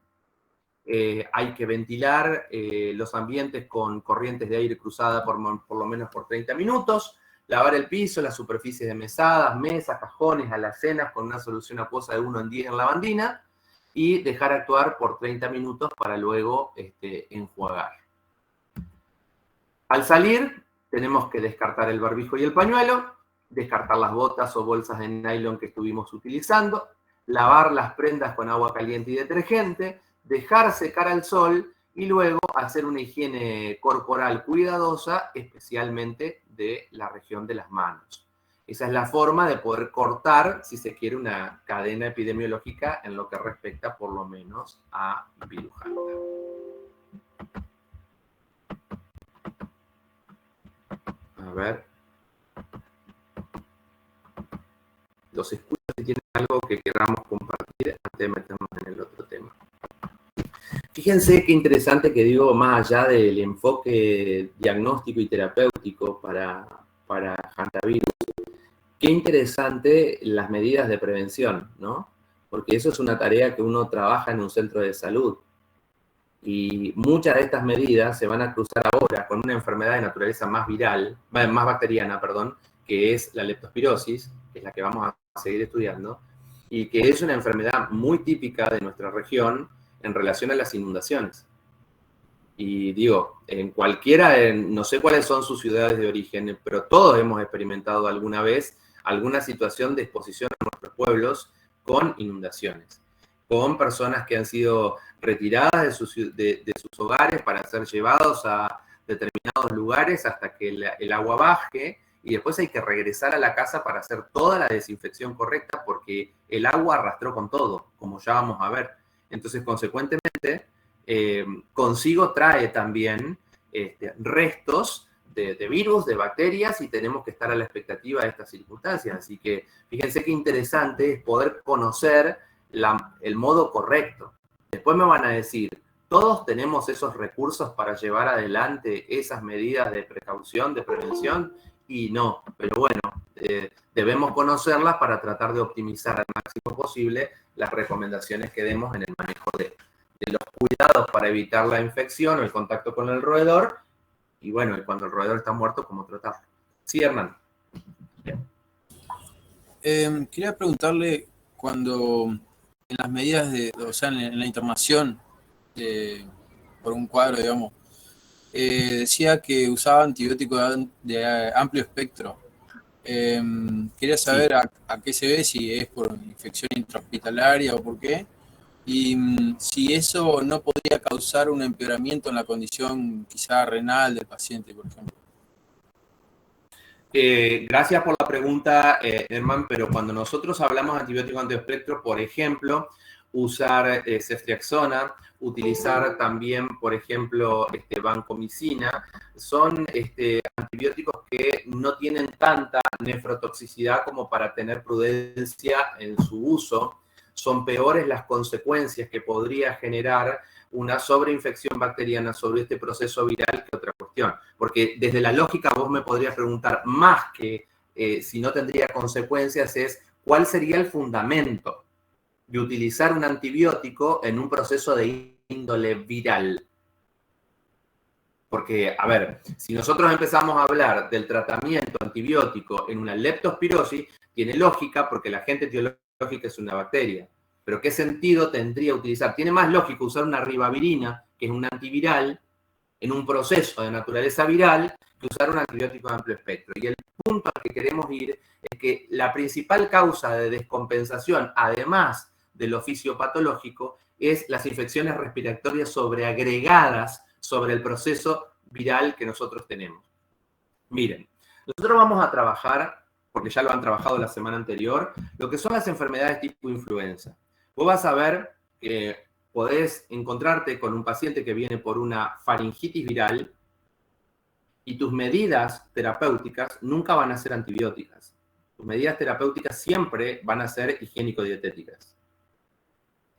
Hay que ventilar los ambientes con corrientes de aire cruzada por lo menos por 30 minutos, lavar el piso, las superficies de mesadas, mesas, cajones, alacenas con una solución acuosa de 1 en 10 en lavandina y dejar actuar por 30 minutos para luego enjuagar. Al salir, tenemos que descartar el barbijo y el pañuelo, descartar las botas o bolsas de nylon que estuvimos utilizando, lavar las prendas con agua caliente y detergente, dejar secar al sol y luego hacer una higiene corporal cuidadosa, especialmente de la región de las manos. Esa es la forma de poder cortar, si se quiere, una cadena epidemiológica en lo que respecta por lo menos a virus Hantavirus. A ver. Los escucho si tienen algo que queramos compartir antes de meternos en el otro tema. Fíjense qué interesante que digo, más allá del enfoque diagnóstico y terapéutico para hantavirus, qué interesante las medidas de prevención, ¿no? Porque eso es una tarea que uno trabaja en un centro de salud. Y muchas de estas medidas se van a cruzar ahora con una enfermedad de naturaleza más viral, más bacteriana, perdón, que es la leptospirosis, que es la que vamos a seguir estudiando, y que es una enfermedad muy típica de nuestra región en relación a las inundaciones. Y digo, en cualquiera, no sé cuáles son sus ciudades de origen, pero todos hemos experimentado alguna vez alguna situación de exposición a nuestros pueblos con inundaciones, con personas que han sido retiradas de sus hogares para ser llevados a determinados lugares hasta que el agua baje, y después hay que regresar a la casa para hacer toda la desinfección correcta porque el agua arrastró con todo, como ya vamos a ver. Entonces, consecuentemente, consigo trae también restos de virus, de bacterias, y tenemos que estar a la expectativa de estas circunstancias. Así que fíjense qué interesante es poder conocer el modo correcto. Después me van a decir, ¿todos tenemos esos recursos para llevar adelante esas medidas de precaución, de prevención? Y no, pero bueno, debemos conocerlas para tratar de optimizar al máximo posible las recomendaciones que demos en el manejo de los cuidados para evitar la infección o el contacto con el roedor, y bueno, y cuando el roedor está muerto, ¿cómo tratarlo? Sí, Hernán. Quería preguntarle, cuando en las medidas o sea, en la internación por un cuadro, digamos, decía que usaba antibióticos de amplio espectro. Quería saber a qué se ve, si es por infección intrahospitalaria o por qué, y si eso no podría causar un empeoramiento en la condición quizá renal del paciente, por ejemplo. Gracias por la pregunta, Herman, pero cuando nosotros hablamos de antibióticos antiespectro, por ejemplo, usar ceftriaxona, utilizar también, por ejemplo, vancomicina, son antibióticos que no tienen tanta nefrotoxicidad como para tener prudencia en su uso. Son peores las consecuencias que podría generar una sobreinfección bacteriana sobre este proceso viral que otra cuestión. Porque desde la lógica vos me podrías preguntar, más que si no tendría consecuencias, es ¿cuál sería el fundamento de utilizar un antibiótico en un proceso de índole viral? Porque, a ver, si nosotros empezamos a hablar del tratamiento antibiótico en una leptospirosis, tiene lógica porque la agente etiológica es una bacteria. Pero ¿qué sentido tendría utilizar? Tiene más lógica usar una ribavirina, que es un antiviral, en un proceso de naturaleza viral, que usar un antibiótico de amplio espectro. Y el punto al que queremos ir es que la principal causa de descompensación, además del oficio patológico, es las infecciones respiratorias sobreagregadas sobre el proceso viral que nosotros tenemos. Miren, nosotros vamos a trabajar, porque ya lo han trabajado la semana anterior, lo que son las enfermedades tipo influenza. Vos vas a ver que podés encontrarte con un paciente que viene por una faringitis viral y tus medidas terapéuticas nunca van a ser antibióticas. Tus medidas terapéuticas siempre van a ser higiénico-dietéticas.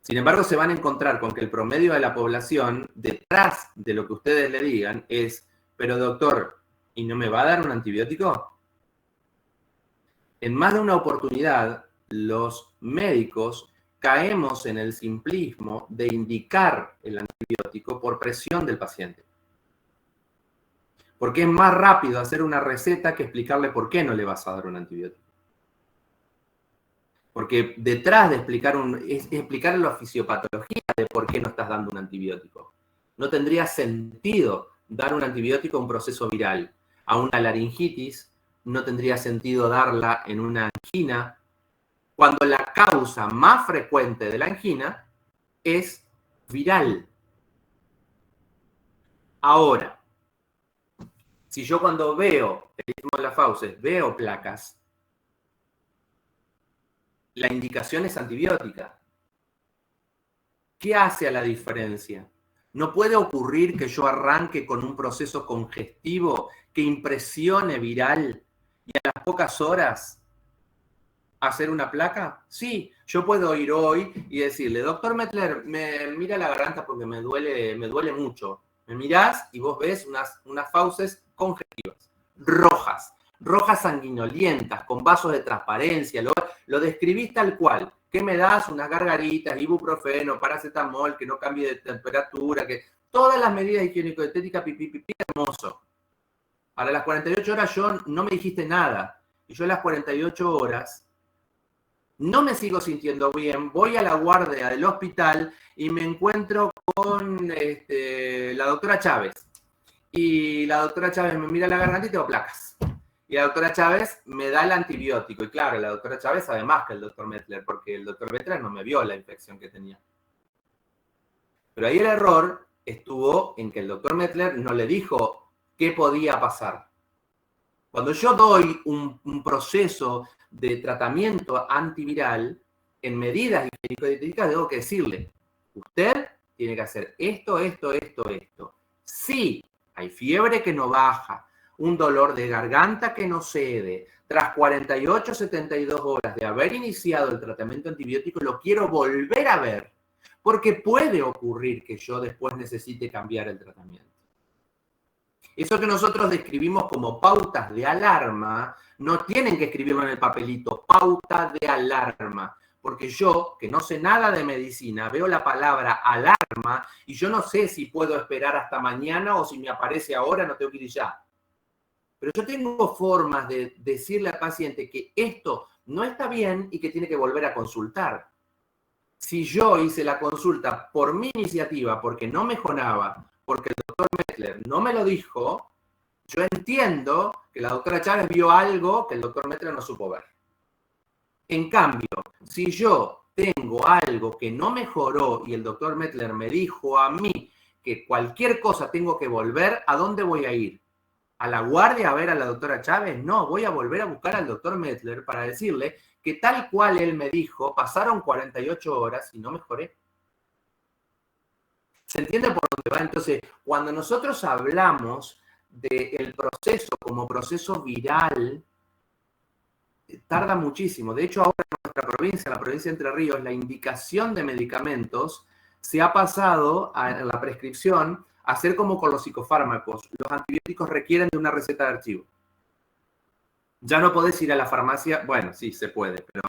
Sin embargo, se van a encontrar con que el promedio de la población, detrás de lo que ustedes le digan, es, pero doctor, ¿y no me va a dar un antibiótico? En más de una oportunidad, los médicos caemos en el simplismo de indicar el antibiótico por presión del paciente. Porque es más rápido hacer una receta que explicarle por qué no le vas a dar un antibiótico. Porque detrás de explicar la fisiopatología de por qué no estás dando un antibiótico. No tendría sentido dar un antibiótico a un proceso viral. A una laringitis no tendría sentido darla en una angina, cuando la causa más frecuente de la angina es viral. Ahora, si yo cuando veo el istmo de las fauces, veo placas, la indicación es antibiótica. ¿Qué hace a la diferencia? No puede ocurrir que yo arranque con un proceso congestivo que impresione viral y a las pocas horas hacer una placa. Sí, yo puedo ir hoy y decirle, doctor Mettler, me mira la garganta porque me duele mucho. Me mirás y vos ves unas fauces congestivas, rojas sanguinolientas, con vasos de transparencia. Lo describís tal cual. ¿Qué me das? Unas gargaritas, ibuprofeno, paracetamol, que no cambie de temperatura, que todas las medidas higiénico-dietéticas, pipí, hermoso. Para las 48 horas no me dijiste nada. Y yo a las 48 horas no me sigo sintiendo bien, voy a la guardia del hospital y me encuentro con la doctora Chávez. Y la doctora Chávez me mira la garganta y tengo placas. Y la doctora Chávez me da el antibiótico. Y claro, la doctora Chávez sabe más que el doctor Mettler, porque el doctor Mettler no me vio la infección que tenía. Pero ahí el error estuvo en que el doctor Mettler no le dijo qué podía pasar. Cuando yo doy un proceso de tratamiento antiviral, en medidas higiénico-dietéticas debo que decirle, usted tiene que hacer esto. Sí, hay fiebre que no baja, un dolor de garganta que no cede, tras 48 72 horas de haber iniciado el tratamiento antibiótico, lo quiero volver a ver, porque puede ocurrir que yo después necesite cambiar el tratamiento. Eso que nosotros describimos como pautas de alarma, no tienen que escribirlo en el papelito, pauta de alarma. Porque yo, que no sé nada de medicina, veo la palabra alarma y yo no sé si puedo esperar hasta mañana o si me aparece ahora, no tengo que ir ya. Pero yo tengo formas de decirle al paciente que esto no está bien y que tiene que volver a consultar. Si yo hice la consulta por mi iniciativa, porque no mejoraba, porque el doctor Mettler no me lo dijo, yo entiendo que la doctora Chávez vio algo que el doctor Mettler no supo ver. En cambio, si yo tengo algo que no mejoró y el doctor Mettler me dijo a mí que cualquier cosa tengo que volver, ¿a dónde voy a ir? ¿A la guardia a ver a la doctora Chávez? No, voy a volver a buscar al doctor Mettler para decirle que tal cual él me dijo, pasaron 48 horas y no mejoré. ¿Se entiende por dónde va? Entonces, cuando nosotros hablamos del proceso como proceso viral, tarda muchísimo. De hecho, ahora en nuestra provincia, en la provincia de Entre Ríos, la indicación de medicamentos se ha pasado a la prescripción a ser como con los psicofármacos. Los antibióticos requieren de una receta de archivo. Ya no podés ir a la farmacia, bueno, sí, se puede, pero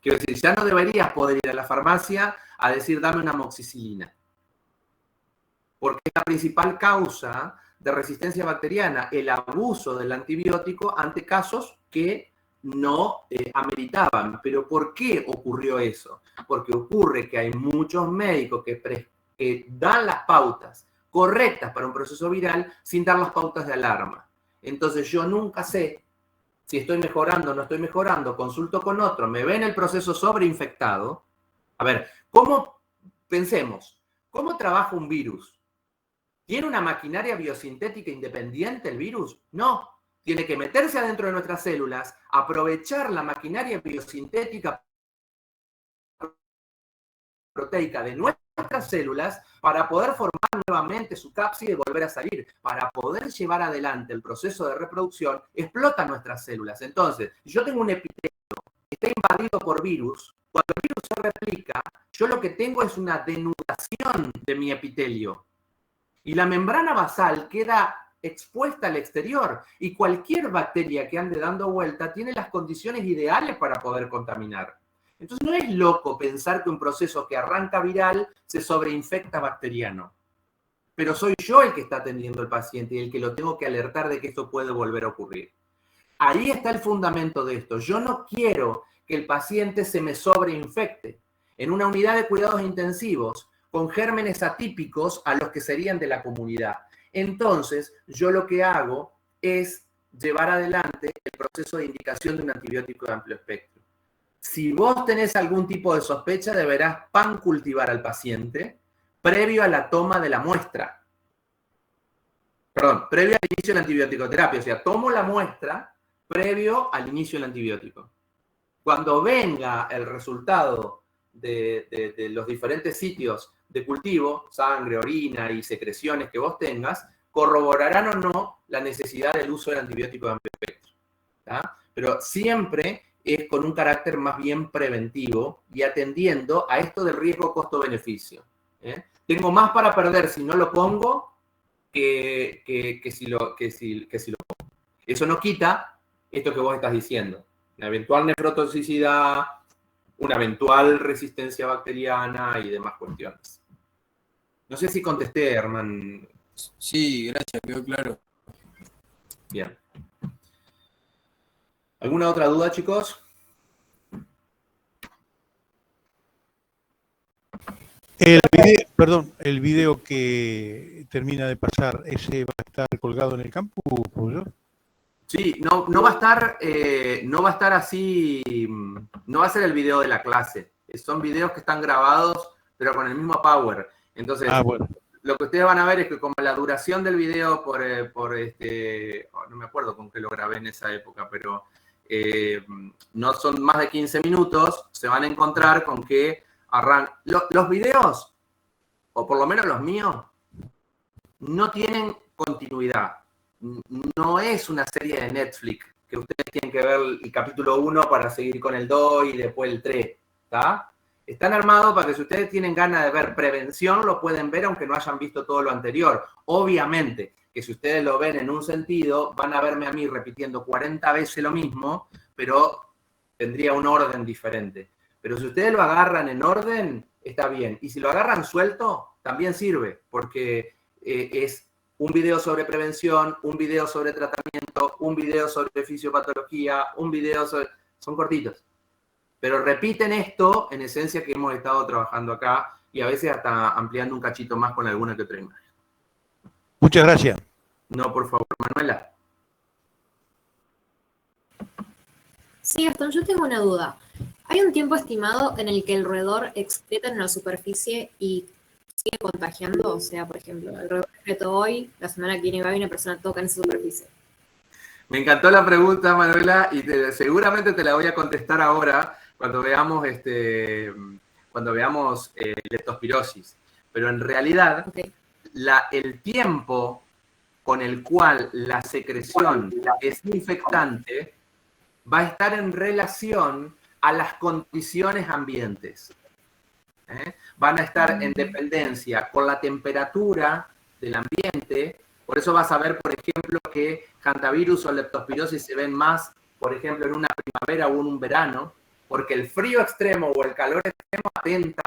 quiero decir, ya no deberías poder ir a la farmacia a decir, dame una amoxicilina. Porque es la principal causa de resistencia bacteriana, el abuso del antibiótico ante casos que no ameritaban. ¿Pero por qué ocurrió eso? Porque ocurre que hay muchos médicos que dan las pautas correctas para un proceso viral sin dar las pautas de alarma. Entonces yo nunca sé si estoy mejorando o no estoy mejorando, consulto con otro, me ven el proceso sobreinfectado. A ver, pensemos, ¿cómo trabaja un virus? ¿Tiene una maquinaria biosintética independiente el virus? No. Tiene que meterse adentro de nuestras células, aprovechar la maquinaria biosintética proteica de nuestras células para poder formar nuevamente su cápside y volver a salir. Para poder llevar adelante el proceso de reproducción, explota nuestras células. Entonces, si yo tengo un epitelio que está invadido por virus, cuando el virus se replica, yo lo que tengo es una denudación de mi epitelio. Y la membrana basal queda expuesta al exterior y cualquier bacteria que ande dando vuelta tiene las condiciones ideales para poder contaminar. Entonces no es loco pensar que un proceso que arranca viral se sobreinfecta bacteriano. Pero soy yo el que está atendiendo al paciente y el que lo tengo que alertar de que esto puede volver a ocurrir. Ahí está el fundamento de esto. Yo no quiero que el paciente se me sobreinfecte. En una unidad de cuidados intensivos, con gérmenes atípicos a los que serían de la comunidad. Entonces, yo lo que hago es llevar adelante el proceso de indicación de un antibiótico de amplio espectro. Si vos tenés algún tipo de sospecha, deberás pancultivar al paciente previo a la toma de la muestra. Perdón, previo al inicio de la antibiótico-terapia. O sea, tomo la muestra previo al inicio del antibiótico. Cuando venga el resultado de los diferentes sitios de cultivo, sangre, orina y secreciones que vos tengas, corroborarán o no la necesidad del uso del antibiótico de amplio espectro. ¿Tá? Pero siempre es con un carácter más bien preventivo y atendiendo a esto del riesgo costo-beneficio. Tengo más para perder si no lo pongo que si lo pongo. Eso no quita esto que vos estás diciendo. Una eventual nefrotoxicidad, una eventual resistencia bacteriana y demás cuestiones. No sé si contesté, Herman. Sí, gracias, quedó claro. Bien. ¿Alguna otra duda, chicos? El video que termina de pasar, ¿ese va a estar colgado en el campus, profesor? Sí, no va a estar así, no va a ser el video de la clase. Son videos que están grabados, pero con el mismo power. Entonces, bueno. Lo que ustedes van a ver es que como la duración del video no me acuerdo con qué lo grabé en esa época, pero no son más de 15 minutos, se van a encontrar con que los videos, o por lo menos los míos, no tienen continuidad. No es una serie de Netflix que ustedes tienen que ver el capítulo 1 para seguir con el 2 y después el 3, ¿está? Están armados para que si ustedes tienen ganas de ver prevención, lo pueden ver aunque no hayan visto todo lo anterior. Obviamente que si ustedes lo ven en un sentido, van a verme a mí repitiendo 40 veces lo mismo, pero tendría un orden diferente. Pero si ustedes lo agarran en orden, está bien. Y si lo agarran suelto, también sirve, porque es un video sobre prevención, un video sobre tratamiento, un video sobre fisiopatología, un video sobre... Son cortitos. Pero repiten esto, en esencia, que hemos estado trabajando acá y a veces hasta ampliando un cachito más con alguna que otra imagen. Muchas gracias. No, por favor, Manuela. Sí, Gastón, yo tengo una duda. ¿Hay un tiempo estimado en el que el roedor excreta en la superficie y sigue contagiando? O sea, por ejemplo, el roedor excretó hoy, la semana que viene va y una persona toca en esa superficie. Me encantó la pregunta, Manuela, y seguramente te la voy a contestar ahora cuando veamos leptospirosis. Pero en realidad, Okay. el tiempo con el cual la secreción es infectante va a estar en relación a las condiciones ambientes. Van a estar en dependencia con la temperatura del ambiente. Por eso vas a ver, por ejemplo, que hantavirus o leptospirosis se ven más, por ejemplo, en una primavera o en un verano, porque el frío extremo o el calor extremo atenta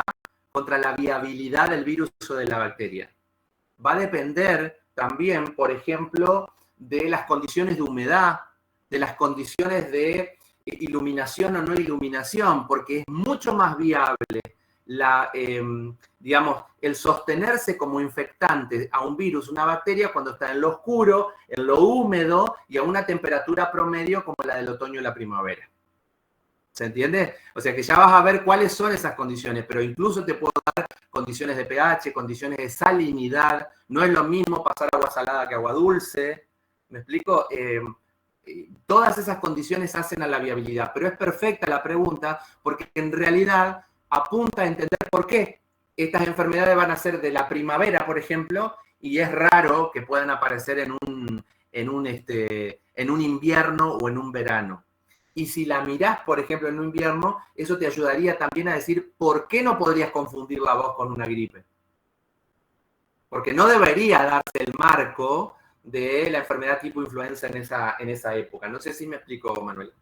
contra la viabilidad del virus o de la bacteria. Va a depender también, por ejemplo, de las condiciones de humedad, de las condiciones de iluminación o no iluminación, porque es mucho más viable el sostenerse como infectante a un virus, una bacteria, cuando está en lo oscuro, en lo húmedo y a una temperatura promedio como la del otoño y la primavera. ¿Se entiende? O sea que ya vas a ver cuáles son esas condiciones, pero incluso te puedo dar condiciones de pH, condiciones de salinidad. No es lo mismo pasar agua salada que agua dulce. ¿Me explico? Todas esas condiciones hacen a la viabilidad, pero es perfecta la pregunta porque en realidad apunta a entender por qué estas enfermedades van a ser de la primavera, por ejemplo, y es raro que puedan aparecer en un invierno o en un verano. Y si la mirás, por ejemplo, en un invierno, eso te ayudaría también a decir por qué no podrías confundir la voz con una gripe. Porque no debería darse el marco de la enfermedad tipo influenza en esa época. No sé si me explico, Manuel.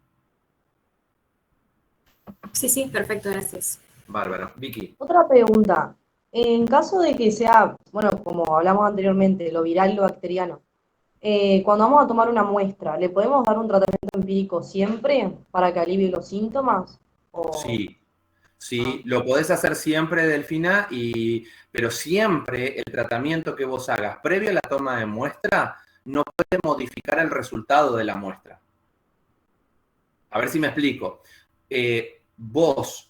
Sí, perfecto, gracias. Bárbaro. Vicky. Otra pregunta. En caso de que sea, bueno, como hablamos anteriormente, lo viral y lo bacteriano, cuando vamos a tomar una muestra, ¿le podemos dar un tratamiento empírico siempre para que alivie los síntomas? Sí, lo podés hacer siempre, Delfina, pero siempre el tratamiento que vos hagas previo a la toma de muestra no puede modificar el resultado de la muestra. A ver si me explico. Vos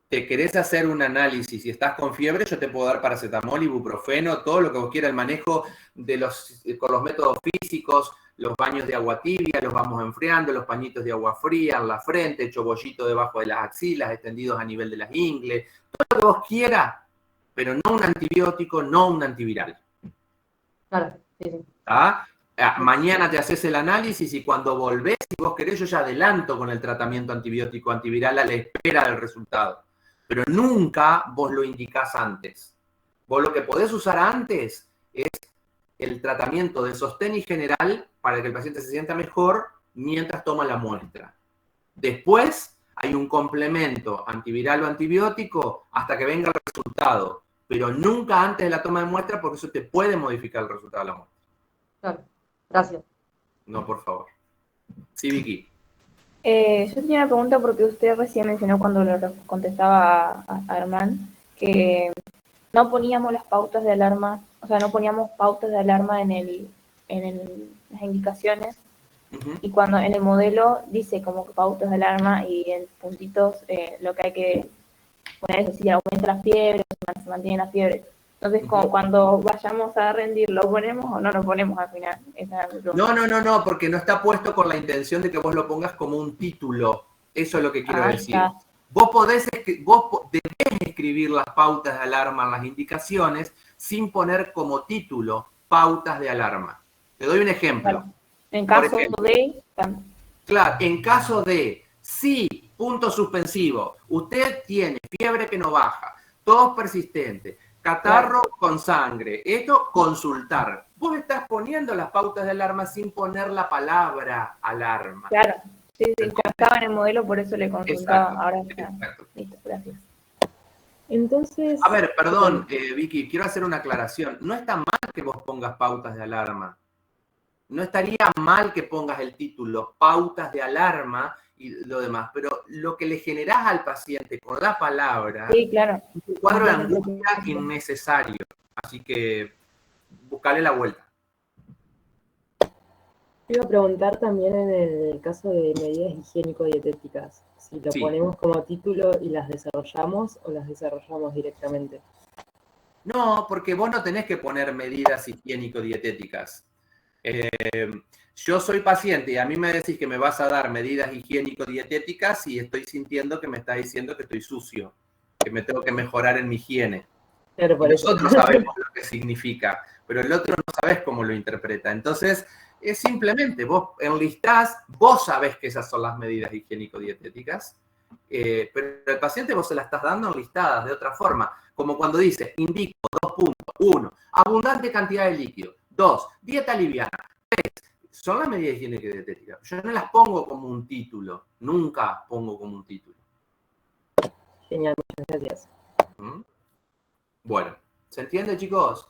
te querés hacer un análisis y estás con fiebre, yo te puedo dar paracetamol, ibuprofeno, todo lo que vos quieras, el manejo con los métodos físicos, los baños de agua tibia, los vamos enfriando, los pañitos de agua fría en la frente, chobollito debajo de las axilas, extendidos a nivel de las ingles, todo lo que vos quieras, pero no un antibiótico, no un antiviral. Claro, sí. ¿Ah? Mañana te haces el análisis y cuando volvés, si vos querés, yo ya adelanto con el tratamiento antibiótico antiviral a la espera del resultado. Pero nunca vos lo indicás antes. Vos lo que podés usar antes es el tratamiento de sostén y general para que el paciente se sienta mejor mientras toma la muestra. Después hay un complemento antiviral o antibiótico hasta que venga el resultado, pero nunca antes de la toma de muestra porque eso te puede modificar el resultado de la muestra. Claro, gracias. No, por favor. Sí, Vicky. Yo tenía una pregunta porque usted recién mencionó cuando lo contestaba a Herman que no poníamos las pautas de alarma, o sea, no poníamos pautas de alarma en las indicaciones. Uh-huh. Y cuando en el modelo dice como que pautas de alarma y en puntitos lo que hay que poner es si aumenta la fiebre o se mantiene la fiebre. Entonces, como cuando vayamos a rendir, ¿lo ponemos o no lo ponemos al final? No, porque no está puesto con la intención de que vos lo pongas como un título. Eso es lo que quiero decir. Está. Vos debés escribir las pautas de alarma en las indicaciones sin poner como título pautas de alarma. Te doy un ejemplo. Claro. En caso de... Claro, en caso de, sí, punto suspensivo, usted tiene fiebre que no baja, tos persistente, catarro con sangre, esto, consultar. Vos estás poniendo las pautas de alarma sin poner la palabra alarma. Claro, sí, como estaba en el modelo, por eso le consultaba. Exacto, ahora está. exacto. Listo, gracias. Entonces... A ver, perdón, Vicky, quiero hacer una aclaración. No está mal que vos pongas pautas de alarma. No estaría mal que pongas el título, pautas de alarma y lo demás, pero lo que le generás al paciente con la palabra Sí, claro. es un cuadro de angustia innecesario. Así que buscale la vuelta. Iba a preguntar también en el caso de medidas higiénico-dietéticas, si lo ponemos como título y las desarrollamos o las desarrollamos directamente. No, porque vos no tenés que poner medidas higiénico-dietéticas. Yo soy paciente y a mí me decís que me vas a dar medidas higiénico-dietéticas y estoy sintiendo que me está diciendo que estoy sucio, que me tengo que mejorar en mi higiene. Claro, por eso. Nosotros sabemos lo que significa, pero el otro no sabés cómo lo interpreta. Entonces, es simplemente, vos enlistás, vos sabés que esas son las medidas higiénico-dietéticas, pero el paciente vos se las estás dando enlistadas de otra forma, como cuando dice, indico 2 puntos, 1, abundante cantidad de líquido, 2, dieta liviana, 3, son las medidas higiénico-dietéticas. Yo no las pongo como un título, nunca pongo como un título. Genial, muchas gracias. Bueno, ¿se entiende, chicos?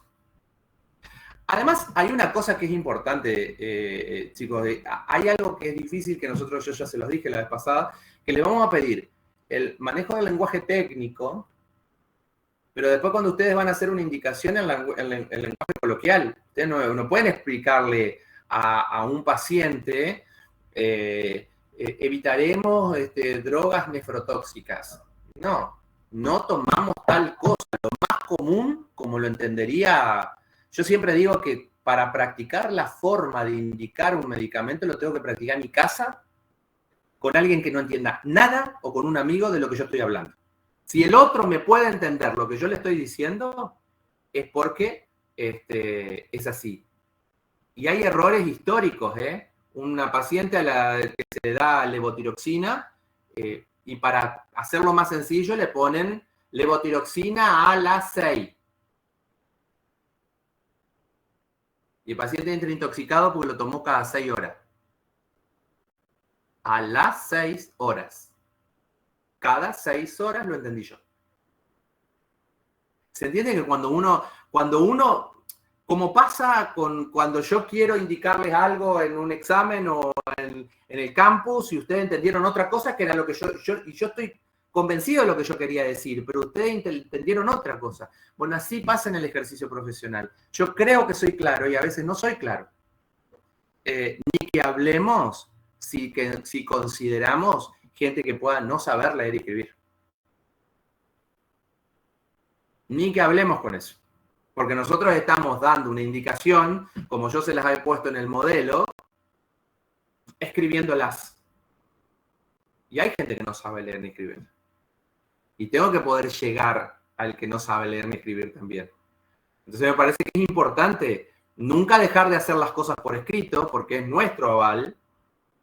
Además, hay una cosa que es importante, chicos. Hay algo que es difícil que nosotros, yo ya se los dije la vez pasada, que le vamos a pedir el manejo del lenguaje técnico, pero después cuando ustedes van a hacer una indicación en el lenguaje coloquial, ustedes no pueden explicarle a un paciente, evitaremos drogas nefrotóxicas. No tomamos tal cosa. Lo más común, como lo entendería, yo siempre digo que para practicar la forma de indicar un medicamento lo tengo que practicar en mi casa con alguien que no entienda nada o con un amigo de lo que yo estoy hablando. Si el otro me puede entender lo que yo le estoy diciendo, es porque es así. Y hay errores históricos, ¿eh? Una paciente a la que se le da levotiroxina, y para hacerlo más sencillo le ponen levotiroxina a las 6. Y el paciente entra intoxicado porque lo tomó cada 6 horas. A las 6 horas. Cada 6 horas lo entendí yo. ¿Se entiende que cuando uno, como pasa cuando yo quiero indicarles algo en un examen o en el campus y ustedes entendieron otra cosa que era lo que yo estoy convencido de lo que yo quería decir, pero ustedes entendieron otra cosa? Bueno, así pasa en el ejercicio profesional. Yo creo que soy claro y a veces no soy claro. Ni que hablemos si consideramos gente que pueda no saber leer y escribir. Ni que hablemos con eso. Porque nosotros estamos dando una indicación, como yo se las he puesto en el modelo, escribiéndolas. Y hay gente que no sabe leer ni escribir. Y tengo que poder llegar al que no sabe leer ni escribir también. Entonces me parece que es importante nunca dejar de hacer las cosas por escrito, porque es nuestro aval,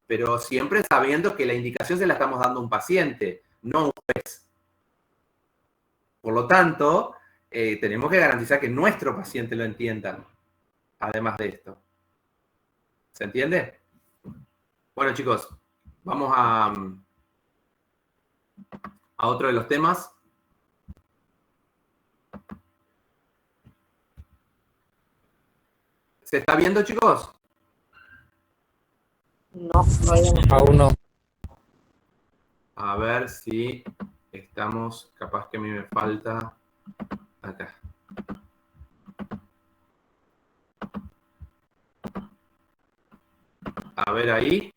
pero siempre sabiendo que la indicación se la estamos dando a un paciente, no a un juez. Por lo tanto, tenemos que garantizar que nuestro paciente lo entienda, además de esto. ¿Se entiende? Bueno, chicos, vamos a otro de los temas. ¿Se está viendo, chicos? No, Aún no. A ver si estamos, capaz que a mí me falta acá. A ver ahí.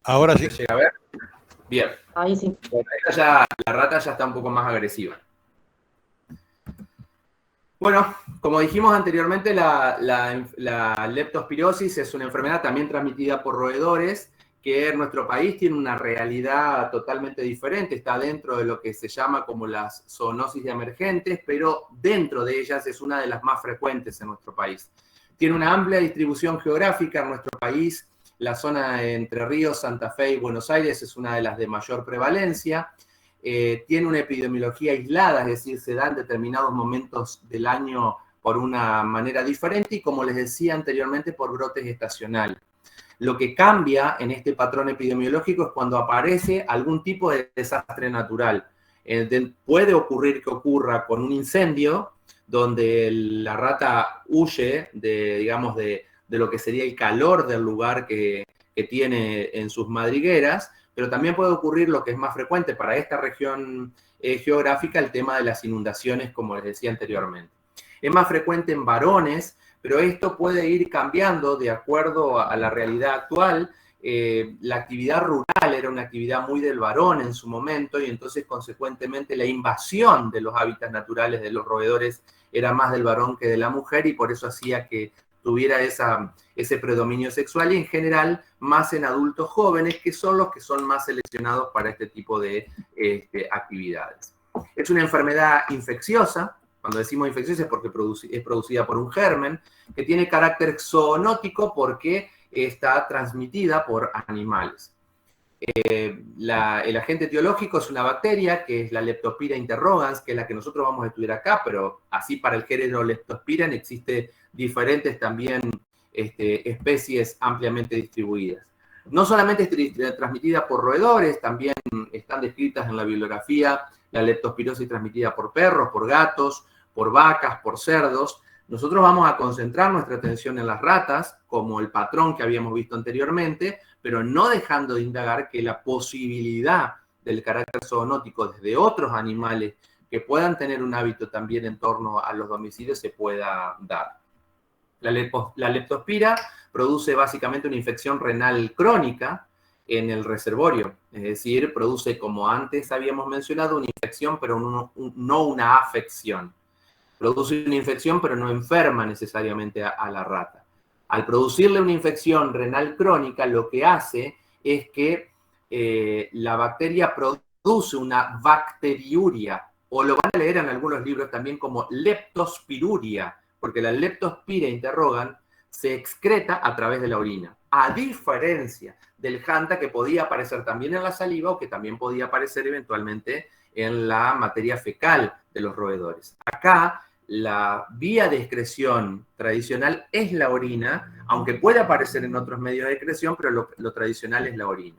Ahora sí. ¿Se llega a ver? Bien. ahí sí. La rata ya está un poco más agresiva. Bueno, como dijimos anteriormente, la leptospirosis es una enfermedad también transmitida por roedores, que en nuestro país tiene una realidad totalmente diferente. Está dentro de lo que se llama como las zoonosis de emergentes, pero dentro de ellas es una de las más frecuentes en nuestro país. Tiene una amplia distribución geográfica en nuestro país. La zona de Entre Ríos, Santa Fe y Buenos Aires es una de las de mayor prevalencia. Tiene una epidemiología aislada, es decir, se da en determinados momentos del año por una manera diferente y, como les decía anteriormente, por brotes estacionales. Lo que cambia en este patrón epidemiológico es cuando aparece algún tipo de desastre natural. Puede ocurrir que ocurra con un incendio, donde la rata huye digamos, de lo que sería el calor del lugar que tiene en sus madrigueras, pero también puede ocurrir lo que es más frecuente para esta región geográfica, el tema de las inundaciones, como les decía anteriormente. Es más frecuente en varones, pero esto puede ir cambiando de acuerdo a la realidad actual. La actividad rural era una actividad muy del varón en su momento y entonces, consecuentemente, la invasión de los hábitats naturales de los roedores era más del varón que de la mujer y por eso hacía que tuviera ese predominio sexual y en general más en adultos jóvenes, que son los que son más seleccionados para este tipo de actividades. Es una enfermedad infecciosa. Cuando decimos infecciosa es porque es producida por un germen que tiene carácter zoonótico porque está transmitida por animales. El agente etiológico es una bacteria que es la Leptospira interrogans, que es la que nosotros vamos a estudiar acá, pero así para el género Leptospira existe diferentes también especies ampliamente distribuidas. No solamente es transmitida por roedores, también están descritas en la bibliografía la leptospirosis transmitida por perros, por gatos, por vacas, por cerdos. Nosotros vamos a concentrar nuestra atención en las ratas, como el patrón que habíamos visto anteriormente, pero no dejando de indagar que la posibilidad del carácter zoonótico desde otros animales que puedan tener un hábito también en torno a los domicilios se pueda dar. La leptospira produce básicamente una infección renal crónica en el reservorio, es decir, produce, como antes habíamos mencionado, una infección, pero no una afección. Produce una infección, pero no enferma necesariamente a la rata. Al producirle una infección renal crónica, lo que hace es que la bacteria produce produce una bacteriuria, o lo van a leer en algunos libros también como leptospiruria, porque la leptospira, interrogan, se excreta a través de la orina, a diferencia del janta que podía aparecer también en la saliva o que también podía aparecer eventualmente en la materia fecal de los roedores. Acá la vía de excreción tradicional es la orina, aunque puede aparecer en otros medios de excreción, pero lo tradicional es la orina.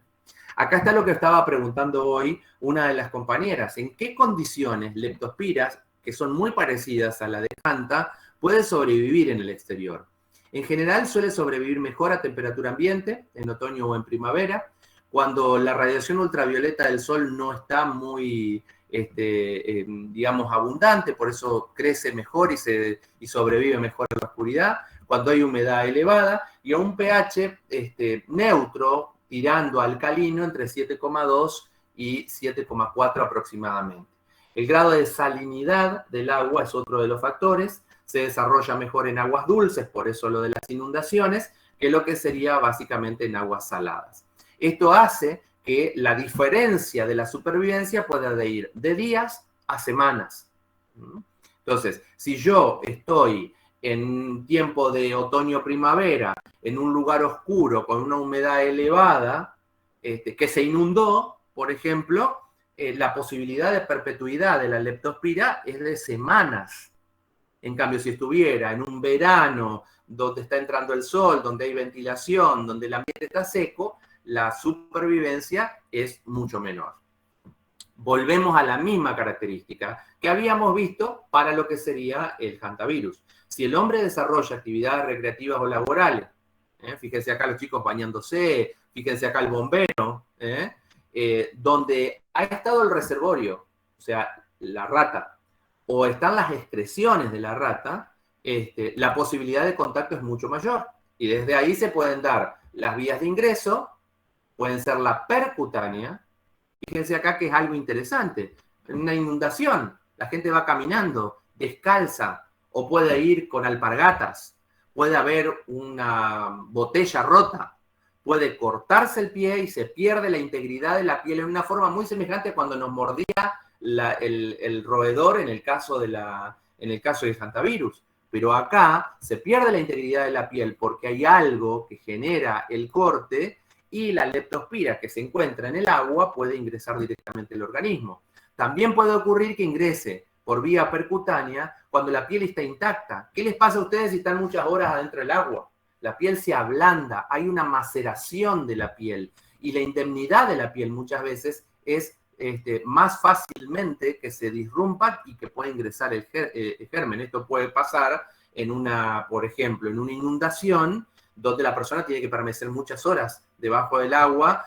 Acá está lo que estaba preguntando hoy una de las compañeras. ¿En qué condiciones leptospiras, que son muy parecidas a la de janta, puede sobrevivir en el exterior? En general suele sobrevivir mejor a temperatura ambiente, en otoño o en primavera, cuando la radiación ultravioleta del sol no está muy, digamos, abundante, por eso crece mejor y sobrevive mejor en la oscuridad, cuando hay humedad elevada y a un pH neutro, tirando a alcalino entre 7,2 y 7,4 aproximadamente. El grado de salinidad del agua es otro de los factores. Se desarrolla mejor en aguas dulces, por eso lo de las inundaciones, que lo que sería básicamente en aguas saladas. Esto hace que la diferencia de la supervivencia pueda ir de días a semanas. Entonces, si yo estoy en tiempo de otoño-primavera, en un lugar oscuro, con una humedad elevada, que se inundó, por ejemplo, la posibilidad de perpetuidad de la leptospira es de semanas. En cambio, si estuviera en un verano donde está entrando el sol, donde hay ventilación, donde el ambiente está seco, la supervivencia es mucho menor. Volvemos a la misma característica que habíamos visto para lo que sería el hantavirus. Si el hombre desarrolla actividades recreativas o laborales, fíjense acá los chicos bañándose, fíjense acá el bombero, donde ha estado el reservorio, o sea, la rata, o están las excreciones de la rata, la posibilidad de contacto es mucho mayor. Y desde ahí se pueden dar las vías de ingreso, pueden ser la percutánea. Fíjense acá que es algo interesante. En una inundación, la gente va caminando descalza, o puede ir con alpargatas, puede haber una botella rota, puede cortarse el pie y se pierde la integridad de la piel en una forma muy semejante a cuando nos mordía el roedor en el caso del hantavirus. Pero acá se pierde la integridad de la piel porque hay algo que genera el corte y la leptospira que se encuentra en el agua puede ingresar directamente al organismo. También puede ocurrir que ingrese por vía percutánea cuando la piel está intacta. ¿Qué les pasa a ustedes si están muchas horas adentro del agua? La piel se ablanda, hay una maceración de la piel y la indemnidad de la piel muchas veces es más fácilmente que se disrumpa y que puede ingresar el germen. Esto puede pasar por ejemplo, en una inundación donde la persona tiene que permanecer muchas horas debajo del agua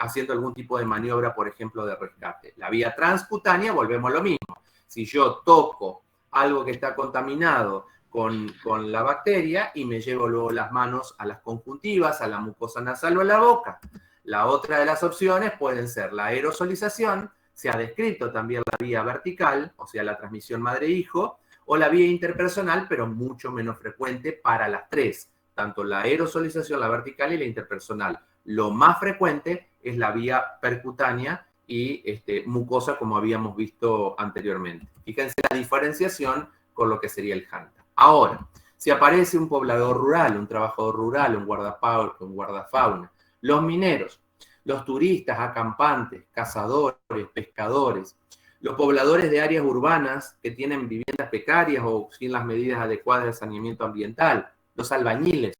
haciendo algún tipo de maniobra, por ejemplo, de rescate. La vía transcutánea, volvemos a lo mismo. Si yo toco algo que está contaminado con la bacteria y me llevo luego las manos a las conjuntivas, a la mucosa nasal o a la boca. La otra de las opciones pueden ser la aerosolización, se ha descrito también la vía vertical, o sea, la transmisión madre-hijo, o la vía interpersonal, pero mucho menos frecuente para las tres, tanto la aerosolización, la vertical y la interpersonal. Lo más frecuente es la vía percutánea y mucosa, como habíamos visto anteriormente. Fíjense la diferenciación con lo que sería el hanta. Ahora, si aparece un poblador rural, un trabajador rural, un guardafauna, los mineros, los turistas, acampantes, cazadores, pescadores, los pobladores de áreas urbanas que tienen viviendas precarias o sin las medidas adecuadas de saneamiento ambiental, los albañiles,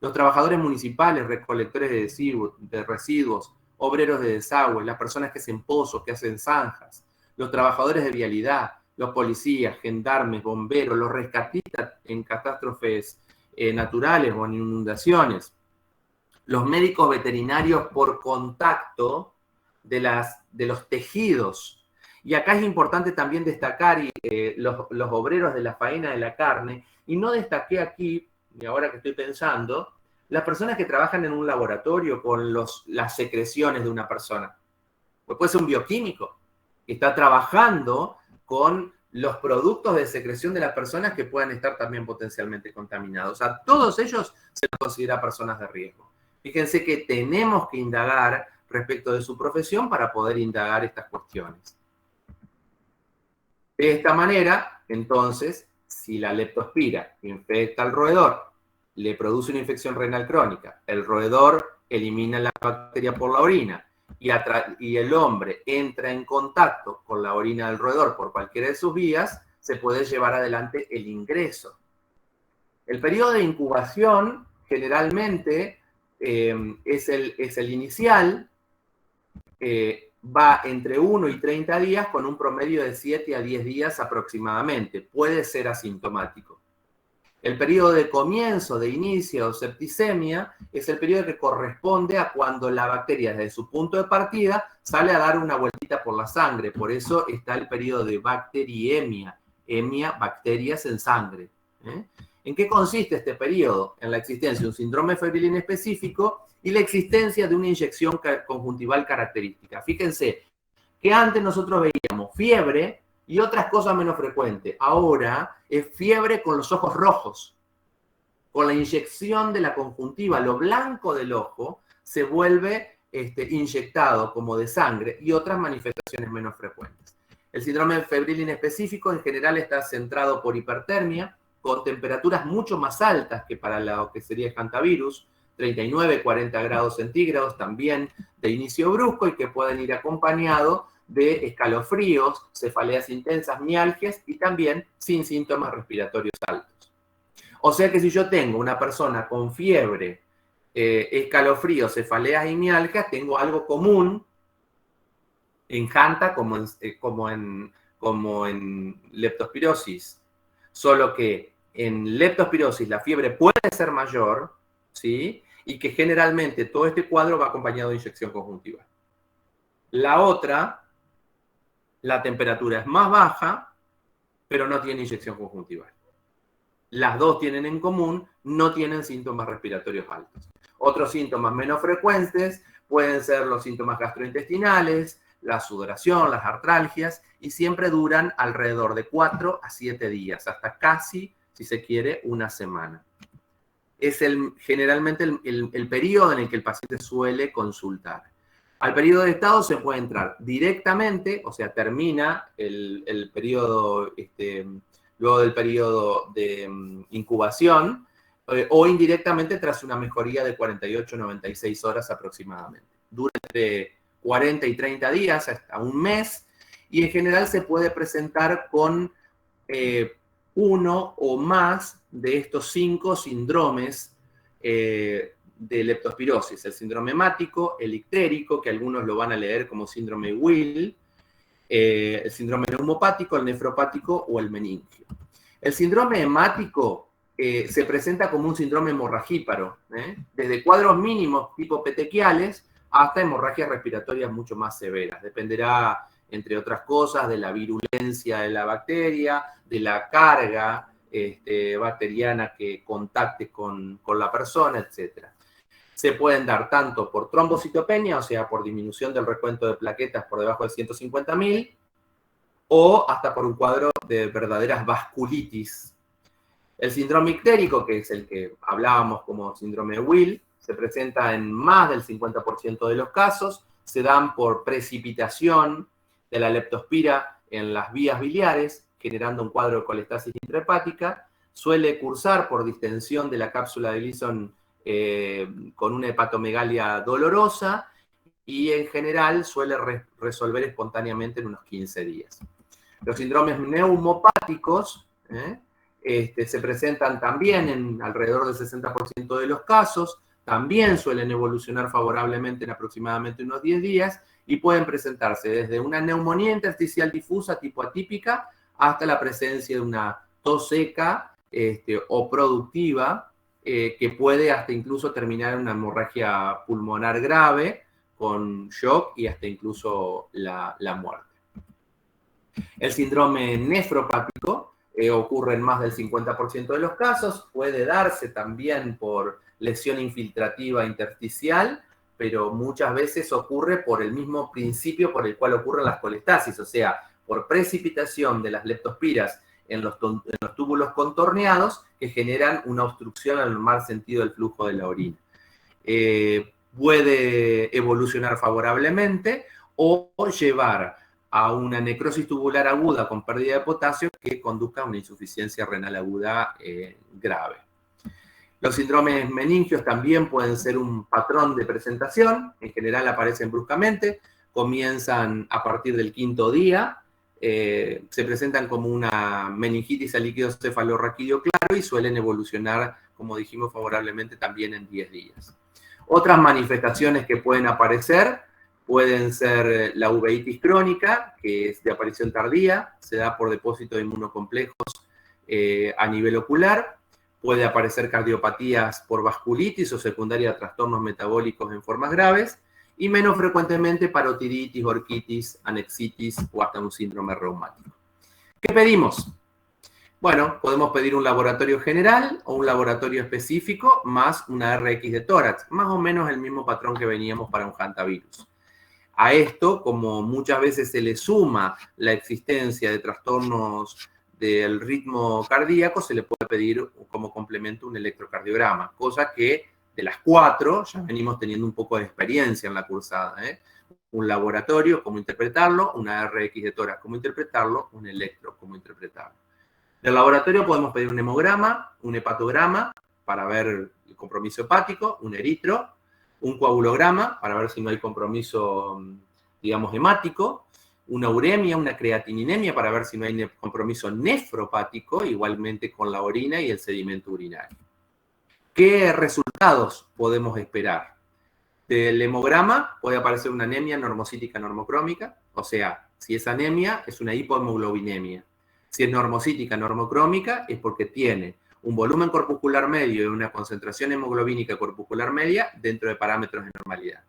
los trabajadores municipales, recolectores de residuos, obreros de desagüe, las personas que hacen pozos, que hacen zanjas, los trabajadores de vialidad, los policías, gendarmes, bomberos, los rescatistas en catástrofes naturales o en inundaciones, los médicos veterinarios por contacto de los tejidos. Y acá es importante también destacar los obreros de la faena de la carne, y no destaqué aquí, y ahora que estoy pensando, las personas que trabajan en un laboratorio con las secreciones de una persona. Pues puede ser un bioquímico que está trabajando con los productos de secreción de las personas que puedan estar también potencialmente contaminados. A todos ellos se los considera personas de riesgo. Fíjense que tenemos que indagar respecto de su profesión para poder indagar estas cuestiones. De esta manera, entonces, si la leptospira infecta al roedor, le produce una infección renal crónica, el roedor elimina la bacteria por la orina y el hombre entra en contacto con la orina del roedor por cualquiera de sus vías, se puede llevar adelante el ingreso. El periodo de incubación generalmente es el inicial, va entre 1 y 30 días con un promedio de 7 a 10 días aproximadamente. Puede ser asintomático. El periodo de comienzo, de inicio o septicemia es el periodo que corresponde a cuando la bacteria desde su punto de partida sale a dar una vueltita por la sangre. Por eso está el periodo de bacteriemia. Emia, bacterias en sangre. ¿En qué consiste este periodo? En la existencia de un síndrome febril inespecífico y la existencia de una inyección conjuntival característica. Fíjense que antes nosotros veíamos fiebre y otras cosas menos frecuentes. Ahora es fiebre con los ojos rojos. Con la inyección de la conjuntiva, lo blanco del ojo se vuelve inyectado como de sangre y otras manifestaciones menos frecuentes. El síndrome febril inespecífico en general está centrado por hipertermia, con temperaturas mucho más altas que para lo que sería el hantavirus, 39, 40 grados centígrados, también de inicio brusco y que pueden ir acompañados de escalofríos, cefaleas intensas, mialgias y también sin síntomas respiratorios altos. O sea que si yo tengo una persona con fiebre, escalofríos, cefaleas y mialgias, tengo algo común en hanta como en leptospirosis. Solo que en leptospirosis la fiebre puede ser mayor, ¿sí? Y que generalmente todo este cuadro va acompañado de inyección conjuntiva. La otra, la temperatura es más baja, pero no tiene inyección conjuntiva. Las dos tienen en común, no tienen síntomas respiratorios altos. Otros síntomas menos frecuentes pueden ser los síntomas gastrointestinales, la sudoración, las artralgias, y siempre duran alrededor de 4 a 7 días, hasta casi, si se quiere, una semana. Es generalmente el periodo en el que el paciente suele consultar. Al periodo de estado se puede entrar directamente, o sea, termina el periodo, luego del periodo de incubación, o indirectamente tras una mejoría de 48 a 96 horas aproximadamente. Dura entre 40 y 30 días, hasta un mes, y en general se puede presentar con uno o más de estos 5 síndromes de leptospirosis: el síndrome hemático, el ictérico, que algunos lo van a leer como síndrome Will, el síndrome neumopático, el nefropático o el meningio. El síndrome hemático se presenta como un síndrome hemorragíparo, desde cuadros mínimos tipo petequiales hasta hemorragias respiratorias mucho más severas. Dependerá, entre otras cosas, de la virulencia de la bacteria, de la carga bacteriana que contacte con la persona, etc. Se pueden dar tanto por trombocitopenia, o sea, por disminución del recuento de plaquetas por debajo de 150.000, o hasta por un cuadro de verdaderas vasculitis. El síndrome ictérico, que es el que hablábamos como síndrome Will, se presenta en más del 50% de los casos, se dan por precipitación de la leptospira en las vías biliares, generando un cuadro de colestasis intrahepática, suele cursar por distensión de la cápsula de Gleason con una hepatomegalia dolorosa y en general suele resolver espontáneamente en unos 15 días. Los síndromes neumopáticos se presentan también en alrededor del 60% de los casos, también suelen evolucionar favorablemente en aproximadamente unos 10 días y pueden presentarse desde una neumonía intersticial difusa tipo atípica hasta la presencia de una tos seca o productiva que puede hasta incluso terminar en una hemorragia pulmonar grave con shock y hasta incluso la muerte. El síndrome nefropático ocurre en más del 50% de los casos, puede darse también por lesión infiltrativa intersticial, pero muchas veces ocurre por el mismo principio por el cual ocurren las colestasis, o sea, por precipitación de las leptospiras en los túbulos contorneados que generan una obstrucción al normal sentido del flujo de la orina. puede evolucionar favorablemente o llevar a una necrosis tubular aguda con pérdida de potasio que conduzca a una insuficiencia renal aguda grave. Los síndromes meningios también pueden ser un patrón de presentación, en general aparecen bruscamente, comienzan a partir del 5º día, se presentan como una meningitis al líquido cefalorraquídeo claro y suelen evolucionar, como dijimos, favorablemente también en 10 días. Otras manifestaciones que pueden aparecer pueden ser la uveitis crónica, que es de aparición tardía, se da por depósito de inmunocomplejos a nivel ocular. Puede aparecer cardiopatías por vasculitis o secundaria a trastornos metabólicos en formas graves, y menos frecuentemente parotiditis, orquitis, anexitis o hasta un síndrome reumático. ¿Qué pedimos? Bueno, podemos pedir un laboratorio general o un laboratorio específico más una RX de tórax, más o menos el mismo patrón que veníamos para un hantavirus. A esto, como muchas veces se le suma la existencia de trastornos del ritmo cardíaco, se le puede pedir como complemento un electrocardiograma, cosa que de las 4 ya venimos teniendo un poco de experiencia en la cursada. Un laboratorio, cómo interpretarlo, una RX de tórax, cómo interpretarlo, un electro, cómo interpretarlo. Del laboratorio podemos pedir un hemograma, un hepatograma para ver el compromiso hepático, un eritro, un coagulograma para ver si no hay compromiso, digamos, hemático, una uremia, una creatininemia para ver si no hay compromiso nefropático, igualmente con la orina y el sedimento urinario. ¿Qué resultados podemos esperar? Del hemograma puede aparecer una anemia normocítica normocrómica, o sea, si es anemia es una hipohemoglobinemia. Si es normocítica normocrómica es porque tiene un volumen corpuscular medio y una concentración hemoglobínica corpuscular media dentro de parámetros de normalidad.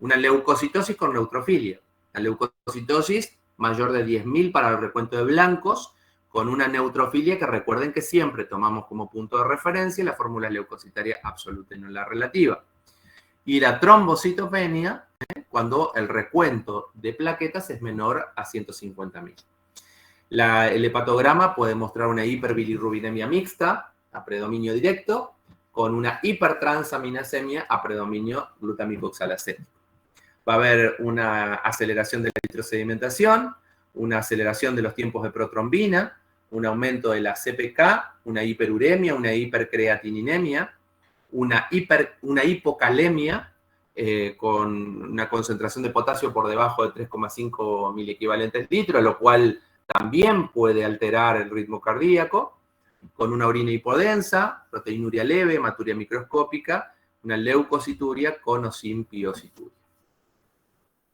Una leucocitosis con neutrofilia. La leucocitosis mayor de 10.000 para el recuento de blancos, con una neutrofilia que recuerden que siempre tomamos como punto de referencia la fórmula leucocitaria absoluta y no la relativa. Y la trombocitopenia, cuando el recuento de plaquetas es menor a 150.000. El hepatograma puede mostrar una hiperbilirrubinemia mixta a predominio directo con una hipertransaminasemia a predominio glutámico oxalacético. Va a haber una aceleración de la eritrosedimentación, una aceleración de los tiempos de protrombina, un aumento de la CPK, una hiperuremia, una hipercreatininemia, una hipocalemia con una concentración de potasio por debajo de 3,5 miliequivalentes litro, lo cual también puede alterar el ritmo cardíaco, con una orina hipodensa, proteinuria leve, hematuria microscópica, una leucocituria con o sin piocituria.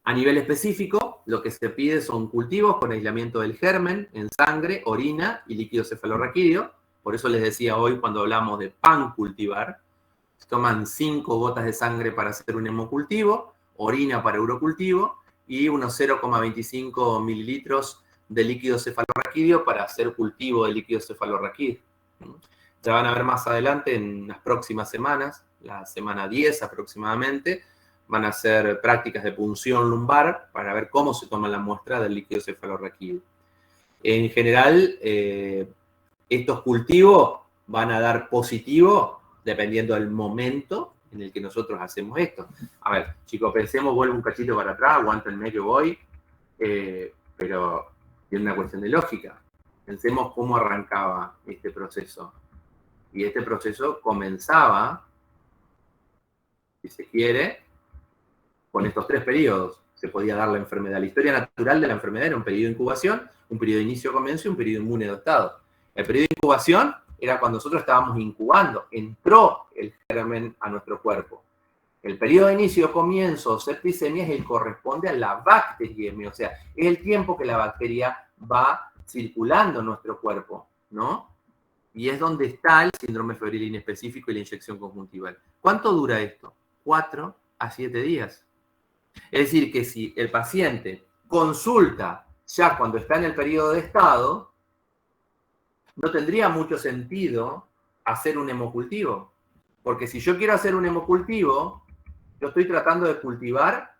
A nivel específico, lo que se pide son cultivos con aislamiento del germen en sangre, orina y líquido cefalorraquídeo. Por eso les decía hoy cuando hablamos de pancultivar, se toman 5 gotas de sangre para hacer un hemocultivo, orina para urocultivo y unos 0,25 mililitros de líquido cefalorraquídeo para hacer cultivo de líquido cefalorraquídeo. Ya van a ver más adelante, en las próximas semanas, la semana 10 aproximadamente, van a hacer prácticas de punción lumbar para ver cómo se toma la muestra del líquido cefalorraquídeo. En general, estos cultivos van a dar positivo dependiendo del momento en el que nosotros hacemos esto. A ver, chicos, pensemos, vuelvo un cachito para atrás, aguántenme que voy, pero tiene una cuestión de lógica. Pensemos cómo arrancaba este proceso. Y este proceso comenzaba, si se quiere, con estos 3 periodos. Se podía dar la enfermedad. La historia natural de la enfermedad era un periodo de incubación, un periodo de inicio-comienzo y un periodo inmune dotado. El periodo de incubación era cuando nosotros estábamos incubando, entró el germen a nuestro cuerpo. El periodo de inicio-comienzo o septicemia es el que corresponde a la bacteriemia, o sea, es el tiempo que la bacteria va circulando en nuestro cuerpo, ¿no? Y es donde está el síndrome febril inespecífico y la inyección conjuntival. ¿Cuánto dura esto? 4 a 7 días. Es decir, que si el paciente consulta ya cuando está en el periodo de estado, no tendría mucho sentido hacer un hemocultivo. Porque si yo quiero hacer un hemocultivo, yo estoy tratando de cultivar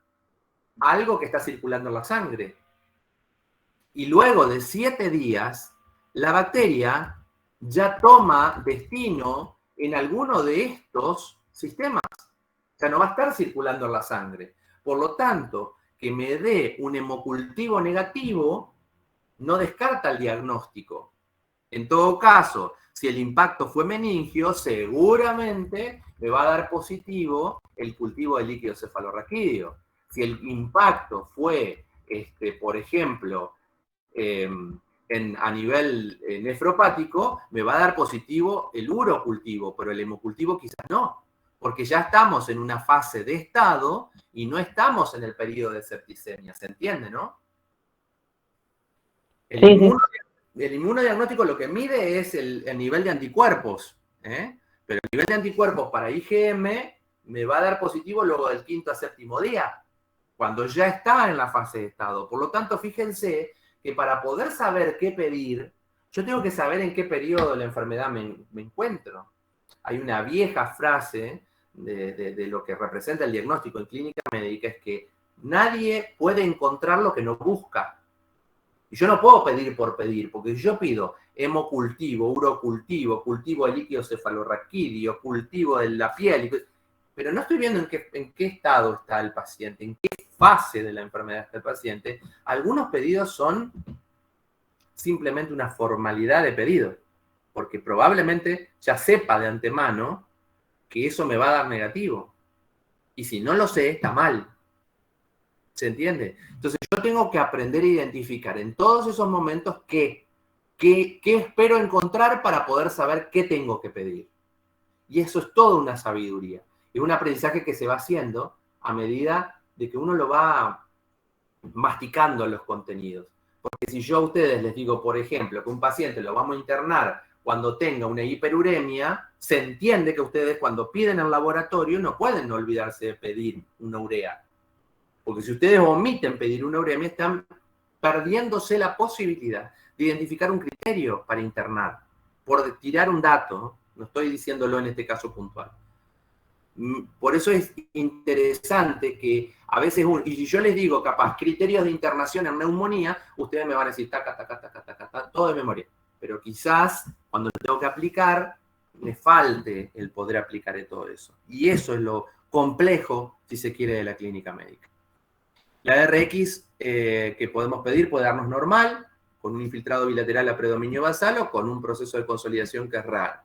algo que está circulando en la sangre. Y luego de 7 días, la bacteria ya toma destino en alguno de estos sistemas. ya no va a estar circulando en la sangre. Por lo tanto, que me dé un hemocultivo negativo no descarta el diagnóstico. En todo caso, si el impacto fue meningio, seguramente me va a dar positivo el cultivo de líquido cefalorraquídeo. Si el impacto fue, por ejemplo, a nivel nefropático, me va a dar positivo el urocultivo, pero el hemocultivo quizás no, porque ya estamos en una fase de estado y no estamos en el periodo de septicemia, ¿se entiende, no? El inmunodiagnóstico lo que mide es el nivel de anticuerpos, pero el nivel de anticuerpos para IgM me va a dar positivo luego del 5º a 7º día, cuando ya está en la fase de estado. Por lo tanto, fíjense que para poder saber qué pedir, yo tengo que saber en qué periodo de la enfermedad me encuentro. Hay una vieja frase de lo que representa el diagnóstico en clínica médica, es que nadie puede encontrar lo que no busca. Y yo no puedo pedir por pedir, porque si yo pido hemocultivo, urocultivo, cultivo de líquido cefalorraquídeo, cultivo de la piel, pero no estoy viendo en qué estado está el paciente, en qué fase de la enfermedad está el paciente. Algunos pedidos son simplemente una formalidad de pedido, porque probablemente ya sepa de antemano que eso me va a dar negativo. Y si no lo sé, está mal. ¿Se entiende? Entonces yo tengo que aprender a identificar en todos esos momentos qué espero encontrar para poder saber qué tengo que pedir. Y eso es toda una sabiduría. Es un aprendizaje que se va haciendo a medida de que uno lo va masticando los contenidos. Porque si yo a ustedes les digo, por ejemplo, que un paciente lo vamos a internar cuando tenga una hiperuremia, se entiende que ustedes cuando piden el laboratorio no pueden olvidarse de pedir una urea. Porque si ustedes omiten pedir una uremia, están perdiéndose la posibilidad de identificar un criterio para internar. Por tirar un dato, no estoy diciéndolo en este caso puntual. Por eso es interesante que a veces, y si yo les digo capaz criterios de internación en neumonía, ustedes me van a decir taca, todo de memoria. Pero quizás cuando lo tengo que aplicar, me falte el poder aplicar todo eso. Y eso es lo complejo, si se quiere, de la clínica médica. La RX que podemos pedir puede darnos normal, con un infiltrado bilateral a predominio basal o con un proceso de consolidación que es raro.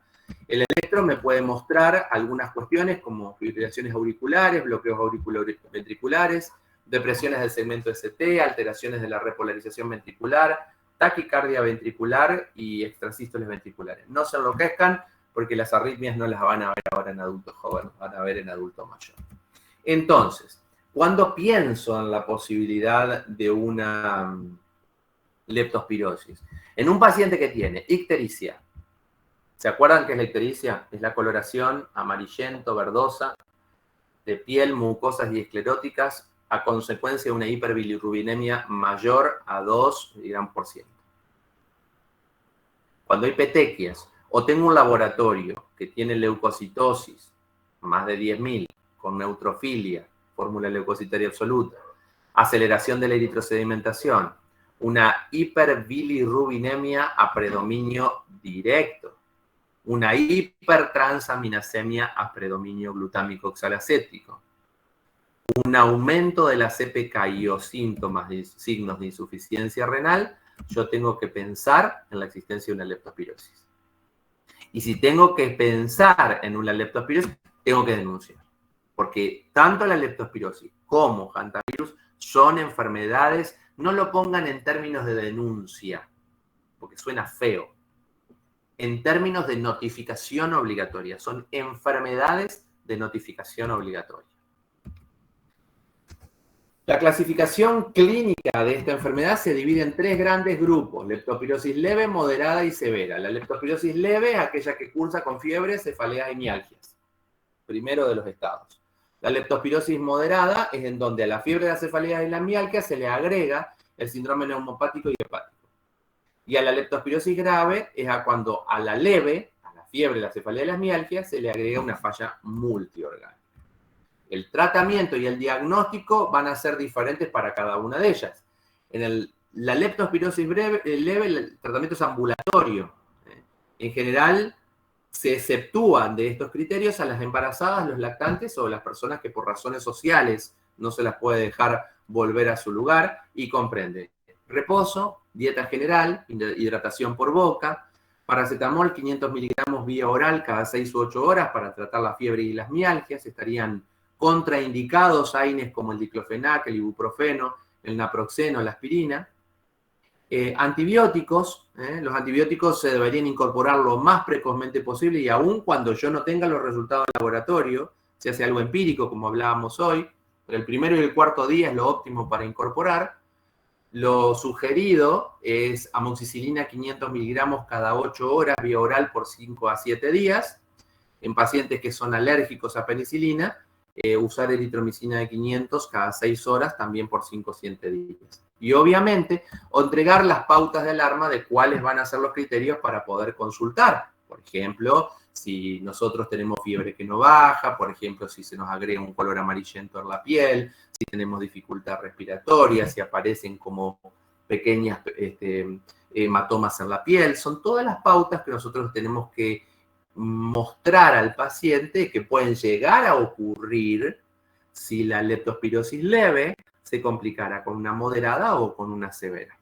El electro me puede mostrar algunas cuestiones como fibrilaciones auriculares, bloqueos auriculoventriculares, depresiones del segmento ST, alteraciones de la repolarización ventricular, taquicardia ventricular y extrasístoles ventriculares. No se enloquezcan porque las arritmias no las van a ver ahora en adultos jóvenes, van a ver en adultos mayores. Entonces, cuando pienso en la posibilidad de una leptospirosis, en un paciente que tiene ictericia, ¿se acuerdan qué es la ictericia? Es la coloración amarillento, verdosa, de piel, mucosas y escleróticas a consecuencia de una hiperbilirrubinemia mayor a 2 mg/100. Cuando hay petequias o tengo un laboratorio que tiene leucocitosis, más de 10.000, con neutrofilia, fórmula leucocitaria absoluta, aceleración de la eritrosedimentación, una hiperbilirrubinemia a predominio directo, una hipertransaminasemia a predominio glutámico oxalacético, un aumento de la CPK y o síntomas de signos de insuficiencia renal, yo tengo que pensar en la existencia de una leptospirosis. Y si tengo que pensar en una leptospirosis, tengo que denunciar. Porque tanto la leptospirosis como hantavirus son enfermedades, no lo pongan en términos de denuncia, porque suena feo. En términos de notificación obligatoria, son enfermedades de notificación obligatoria. La clasificación clínica de esta enfermedad se divide en 3 grandes grupos: leptospirosis leve, moderada y severa. La leptospirosis leve es aquella que cursa con fiebre, cefaleas y mialgias. Primero de los estados. La leptospirosis moderada es en donde a la fiebre, las cefaleas y la mialgia se le agrega el síndrome neumopático y hepático. Y a la leptospirosis grave es cuando a la leve, a la fiebre, la cefalea y las mialgias, se le agrega una falla multiorgánica. El tratamiento y el diagnóstico van a ser diferentes para cada una de ellas. En la leptospirosis leve, el tratamiento es ambulatorio. En general, se exceptúan de estos criterios a las embarazadas, los lactantes o las personas que por razones sociales no se las puede dejar volver a su lugar, y comprende reposo, dieta general, hidratación por boca, paracetamol 500 miligramos vía oral cada 6 u 8 horas para tratar la fiebre y las mialgias. Estarían contraindicados AINES como el diclofenac, el ibuprofeno, el naproxeno, la aspirina. Antibióticos, los antibióticos se deberían incorporar lo más precozmente posible y aún cuando yo no tenga los resultados del laboratorio, se hace algo empírico como hablábamos hoy, pero el primero y el cuarto día es lo óptimo para incorporar. Lo sugerido es amoxicilina 500 miligramos cada 8 horas vía oral por 5 a 7 días. En pacientes que son alérgicos a penicilina, usar eritromicina de 500 cada 6 horas también por 5 o 7 días. Y obviamente, entregar las pautas de alarma de cuáles van a ser los criterios para poder consultar. Por ejemplo, si nosotros tenemos fiebre que no baja, por ejemplo, si se nos agrega un color amarillento en la piel, si tenemos dificultad respiratoria, si aparecen como pequeñas hematomas en la piel. Son todas las pautas que nosotros tenemos que mostrar al paciente que pueden llegar a ocurrir si la leptospirosis leve se complicara con una moderada o con una severa.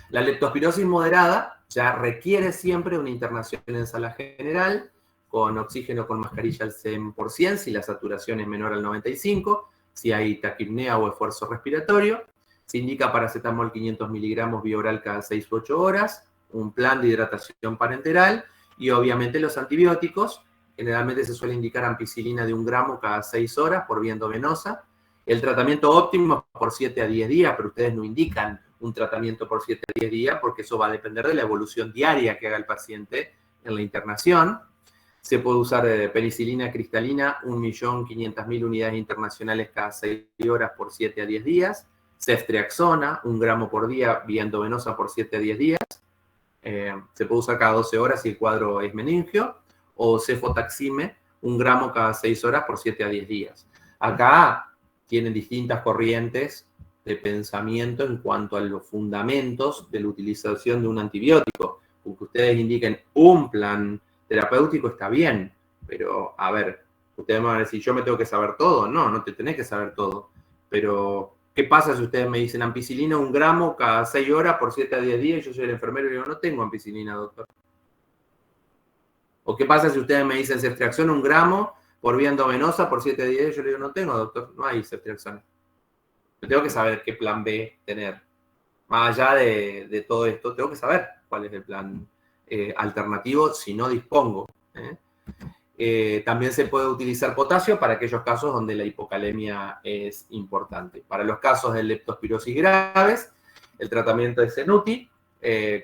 La leptospirosis moderada ya requiere siempre una internación en sala general con oxígeno con mascarilla al 100% si la saturación es menor al 95, si hay taquipnea o esfuerzo respiratorio. Se indica paracetamol 500 miligramos vía oral cada 6 u 8 horas, un plan de hidratación parenteral y obviamente los antibióticos. Generalmente se suele indicar ampicilina de 1 gramo cada 6 horas por vía endovenosa. El tratamiento óptimo por 7 a 10 días, pero ustedes no indican un tratamiento por 7 a 10 días porque eso va a depender de la evolución diaria que haga el paciente en la internación. Se puede usar penicilina cristalina, 1.500.000 unidades internacionales cada 6 horas por 7 a 10 días. Ceftriaxona, 1 gramo por día, vía endovenosa por 7 a 10 días. Se puede usar cada 12 horas si el cuadro es meningio. O cefotaxime, 1 gramo cada 6 horas por 7 a 10 días. Acá tienen distintas corrientes de pensamiento en cuanto a los fundamentos de la utilización de un antibiótico. Porque ustedes indiquen un plan terapéutico está bien, pero a ver, ustedes me van a decir, ¿yo me tengo que saber todo? No, no te tenés que saber todo. Pero, ¿qué pasa si ustedes me dicen ampicilina 1 gramo cada 6 horas por 7 a 10 días y yo soy el enfermero y digo, no tengo ampicilina, doctor? ¿O qué pasa si ustedes me dicen ceftriaxona 1 gramo por vía endovenosa por 7 a 10 días y yo le digo, no tengo, doctor, no hay ceftriaxona? Yo tengo que saber qué plan B tener. Más allá de todo esto, tengo que saber cuál es el plan alternativo si no dispongo. También se puede utilizar potasio para aquellos casos donde la hipocalemia es importante. Para los casos de leptospirosis graves, el tratamiento es ENUTI,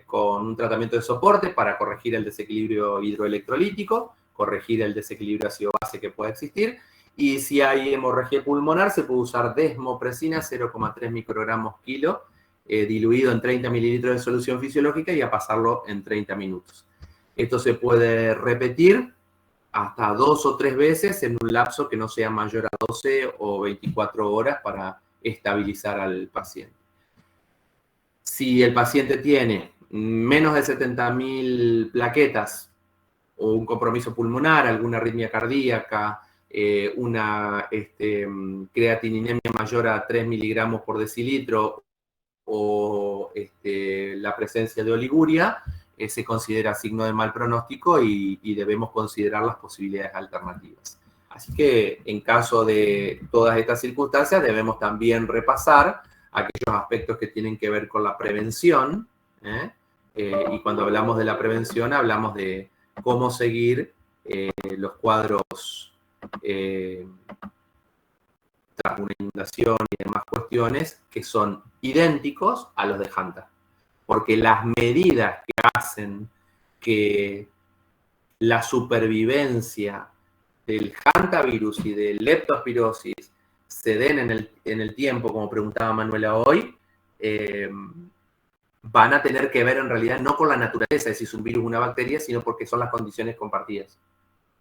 con un tratamiento de soporte para corregir el desequilibrio hidroelectrolítico, corregir el desequilibrio ácido-base que pueda existir. Y si hay hemorragia pulmonar, se puede usar desmopresina, 0,3 microgramos kilo, diluido en 30 mililitros de solución fisiológica y a pasarlo en 30 minutos. Esto se puede repetir hasta 2 o 3 veces en un lapso que no sea mayor a 12 o 24 horas para estabilizar al paciente. Si el paciente tiene menos de 70.000 plaquetas o un compromiso pulmonar, alguna arritmia cardíaca, una creatininemia mayor a 3 miligramos por decilitro o la presencia de oliguria, se considera signo de mal pronóstico y debemos considerar las posibilidades alternativas. Así que en caso de todas estas circunstancias debemos también repasar aquellos aspectos que tienen que ver con la prevención, y cuando hablamos de la prevención hablamos de cómo seguir los cuadros tras una inundación y demás cuestiones que son idénticos a los de Hunter. Porque las medidas que hacen que la supervivencia del hantavirus y del leptospirosis se den en el tiempo, como preguntaba Manuela hoy, van a tener que ver en realidad no con la naturaleza de si es un virus o una bacteria, sino porque son las condiciones compartidas.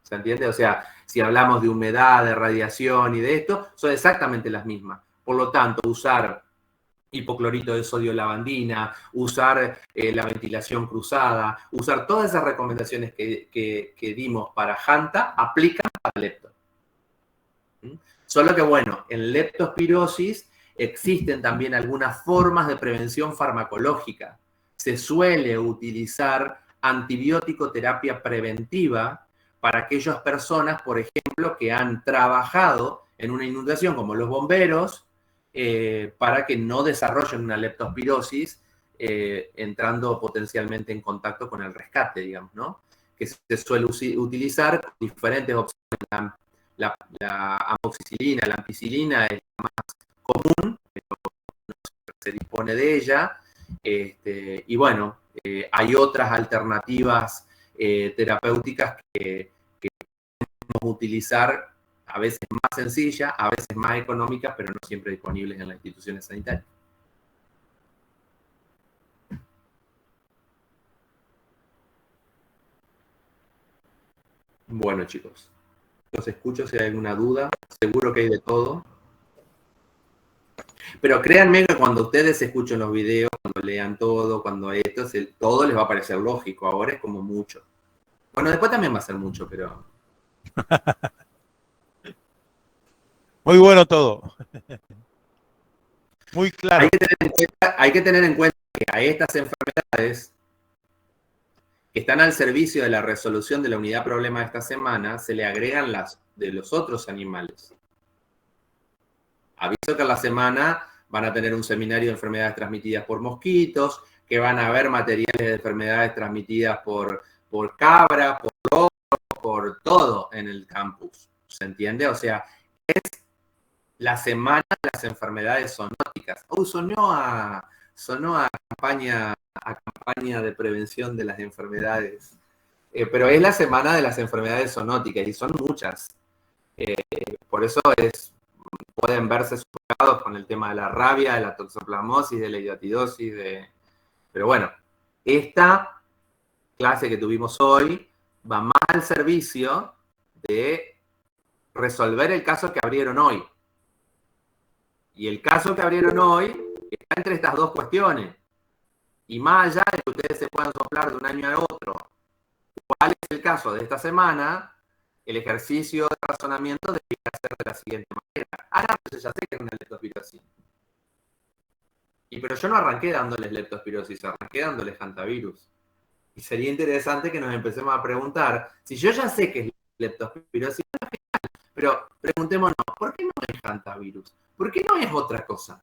¿Se entiende? O sea, si hablamos de humedad, de radiación y de esto, son exactamente las mismas. Por lo tanto, usar hipoclorito de sodio lavandina, usar la ventilación cruzada, usar todas esas recomendaciones que dimos para Hanta, aplican para lepto. Solo que bueno, en leptospirosis existen también algunas formas de prevención farmacológica. Se suele utilizar antibiótico terapia preventiva para aquellas personas, por ejemplo, que han trabajado en una inundación como los bomberos, para que no desarrollen una leptospirosis, entrando potencialmente en contacto con el rescate, digamos, ¿no? Que se suele utilizar con diferentes opciones. La amoxicilina, la ampicilina es la más común, pero no se dispone de ella. Y bueno, hay otras alternativas terapéuticas que podemos utilizar, a veces más sencillas, a veces más económicas, pero no siempre disponibles en las instituciones sanitarias. Bueno, chicos, los escucho si hay alguna duda. Seguro que hay de todo. Pero créanme que cuando ustedes escuchen los videos, cuando lean todo, cuando esto, todo les va a parecer lógico. Ahora es como mucho. Bueno, después también va a ser mucho, pero... Muy bueno todo. Muy claro. Hay que tener en cuenta que a estas enfermedades que están al servicio de la resolución de la unidad problema de esta semana, se le agregan las de los otros animales. Aviso que a la semana van a tener un seminario de enfermedades transmitidas por mosquitos, que van a haber materiales de enfermedades transmitidas por cabra, por lobo, por todo en el campus. ¿Se entiende? O sea, es la semana de las enfermedades zoonóticas. Sonó a campaña de prevención de las enfermedades. Pero es la semana de las enfermedades zoonóticas y son muchas. Por eso pueden verse superados con el tema de la rabia, de la toxoplasmosis, de la idiotidosis. Pero bueno, esta clase que tuvimos hoy va más al servicio de resolver el caso que abrieron hoy. Y el caso que abrieron hoy está entre estas dos cuestiones. Y más allá de que ustedes se puedan soplar de un año a otro, ¿cuál es el caso de esta semana? El ejercicio de razonamiento debería ser de la siguiente manera. Entonces ya sé que es una leptospirosis. Pero yo no arranqué dándoles leptospirosis, arranqué dándoles hantavirus. Y sería interesante que nos empecemos a preguntar, si yo ya sé que es leptospirosis, pero preguntémonos, ¿por qué no es hantavirus? ¿Por qué no es otra cosa?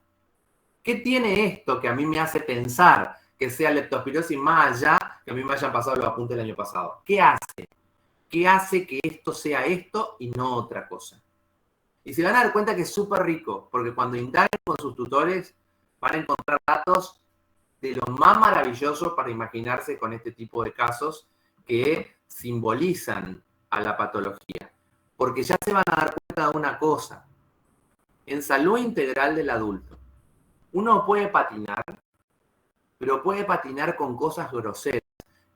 ¿Qué tiene esto que a mí me hace pensar que sea leptospirosis más allá que a mí me hayan pasado los apuntes del año pasado? ¿Qué hace? ¿Qué hace que esto sea esto y no otra cosa? Y se van a dar cuenta que es súper rico, porque cuando indaguen con sus tutores van a encontrar datos de lo más maravilloso para imaginarse con este tipo de casos que simbolizan a la patología. Porque ya se van a dar cuenta de una cosa. En salud integral del adulto, uno puede patinar, pero puede patinar con cosas groseras.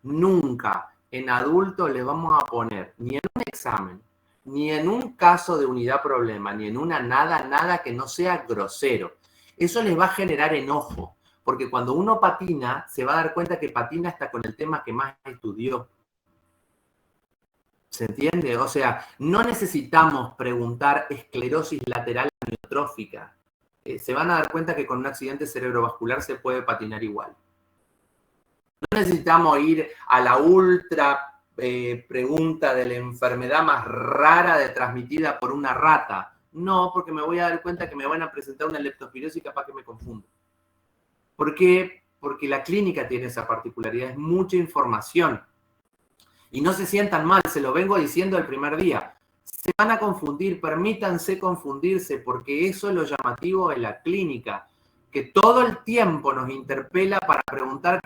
Nunca en adulto le vamos a poner, ni en un examen, ni en un caso de unidad problema, ni en una nada que no sea grosero. Eso les va a generar enojo, porque cuando uno patina, se va a dar cuenta que patina hasta con el tema que más estudió. ¿Se entiende? O sea, no necesitamos preguntar esclerosis lateral amiotrófica. Se van a dar cuenta que con un accidente cerebrovascular se puede patinar igual. No necesitamos ir a la ultra pregunta de la enfermedad más rara transmitida por una rata. No, porque me voy a dar cuenta que me van a presentar una leptospirosis y capaz que me confundo. ¿Por qué? Porque la clínica tiene esa particularidad, es mucha información. Y no se sientan mal, se lo vengo diciendo el primer día. Se van a confundir, permítanse confundirse, porque eso es lo llamativo de la clínica, que todo el tiempo nos interpela para preguntar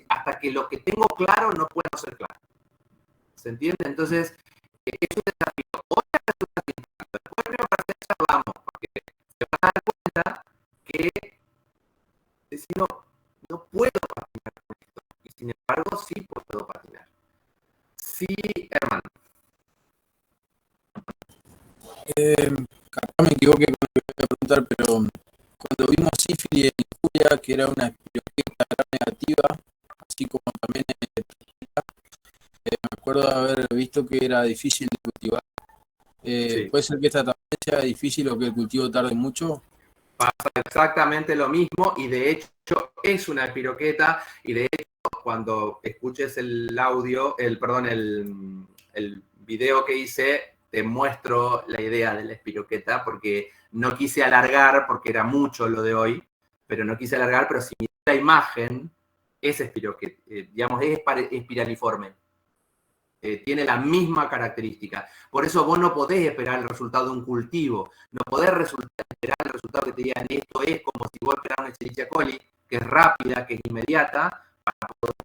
hasta que lo que tengo claro no puedo ser claro. ¿Se entiende? Entonces, es un desafío. Otra resulta sin impacto. Después de primera parte charlamos, porque se van a dar cuenta que si no puedo patinar con esto. Y sin embargo, sí puedo patinar. Sí, hermano. Capaz me equivoqué con lo que voy a preguntar, pero cuando vimos sífilis y en Julia, que era una espiroqueta negativa, así como también en me acuerdo de haber visto que era difícil de cultivar. Sí. ¿Puede ser que esta también sea difícil o que el cultivo tarde mucho? Pasa exactamente lo mismo y de hecho es una espiroqueta y de hecho cuando escuches el audio, el video que hice, te muestro la idea de la espiroqueta porque no quise alargar, porque era mucho lo de hoy, pero no quise alargar, pero si miras la imagen, es espiroqueta, digamos, es espiraliforme. Tiene la misma característica. Por eso vos no podés esperar el resultado de un cultivo. No podés esperar el resultado que te digan esto es como si vos esperás una Escherichia coli, que es rápida, que es inmediata, para poder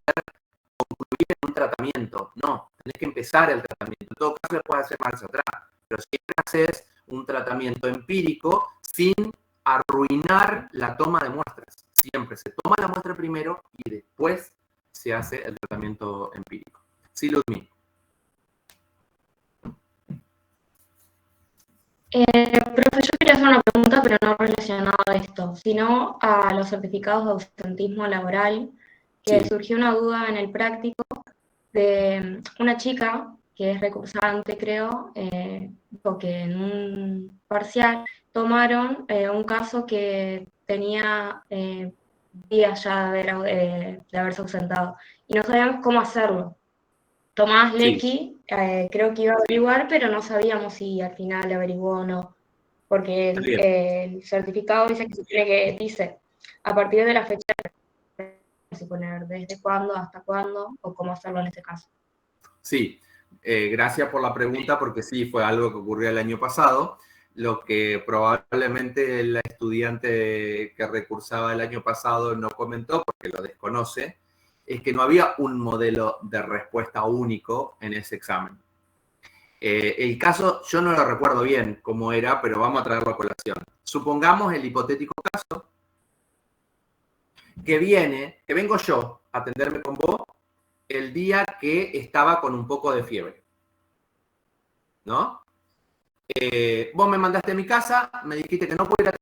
concluir en un tratamiento. No, tenés que empezar el tratamiento. En todo caso, puedes hacer marcha atrás. Pero siempre haces un tratamiento empírico sin arruinar la toma de muestras. Siempre se toma la muestra primero y después se hace el tratamiento empírico. Sí, Ludmila. Profe, yo quería hacer una pregunta, pero no relacionada a esto, sino a los certificados de ausentismo laboral, que Sí. surgió una duda en el práctico de una chica que es recursante, creo, dijo que en un parcial tomaron un caso que tenía días ya de haberse ausentado y no sabíamos cómo hacerlo. Tomás Sí. Lecky creo que iba a averiguar, pero no sabíamos si al final averiguó o no, porque Bien. el certificado dice que se tiene que, dice, a partir de la fecha, si poner desde cuándo hasta cuándo, o cómo hacerlo en este caso. Sí, gracias por la pregunta, porque sí, fue algo que ocurrió el año pasado. Lo que probablemente la estudiante que recursaba el año pasado no comentó, porque lo desconoce, es que no había un modelo de respuesta único en ese examen. El caso, yo no lo recuerdo bien cómo era, pero vamos a traerlo a colación. Supongamos el hipotético caso que vengo yo a atenderme con vos el día que estaba con un poco de fiebre, ¿no? Vos me mandaste a mi casa, me dijiste que no puedo ir a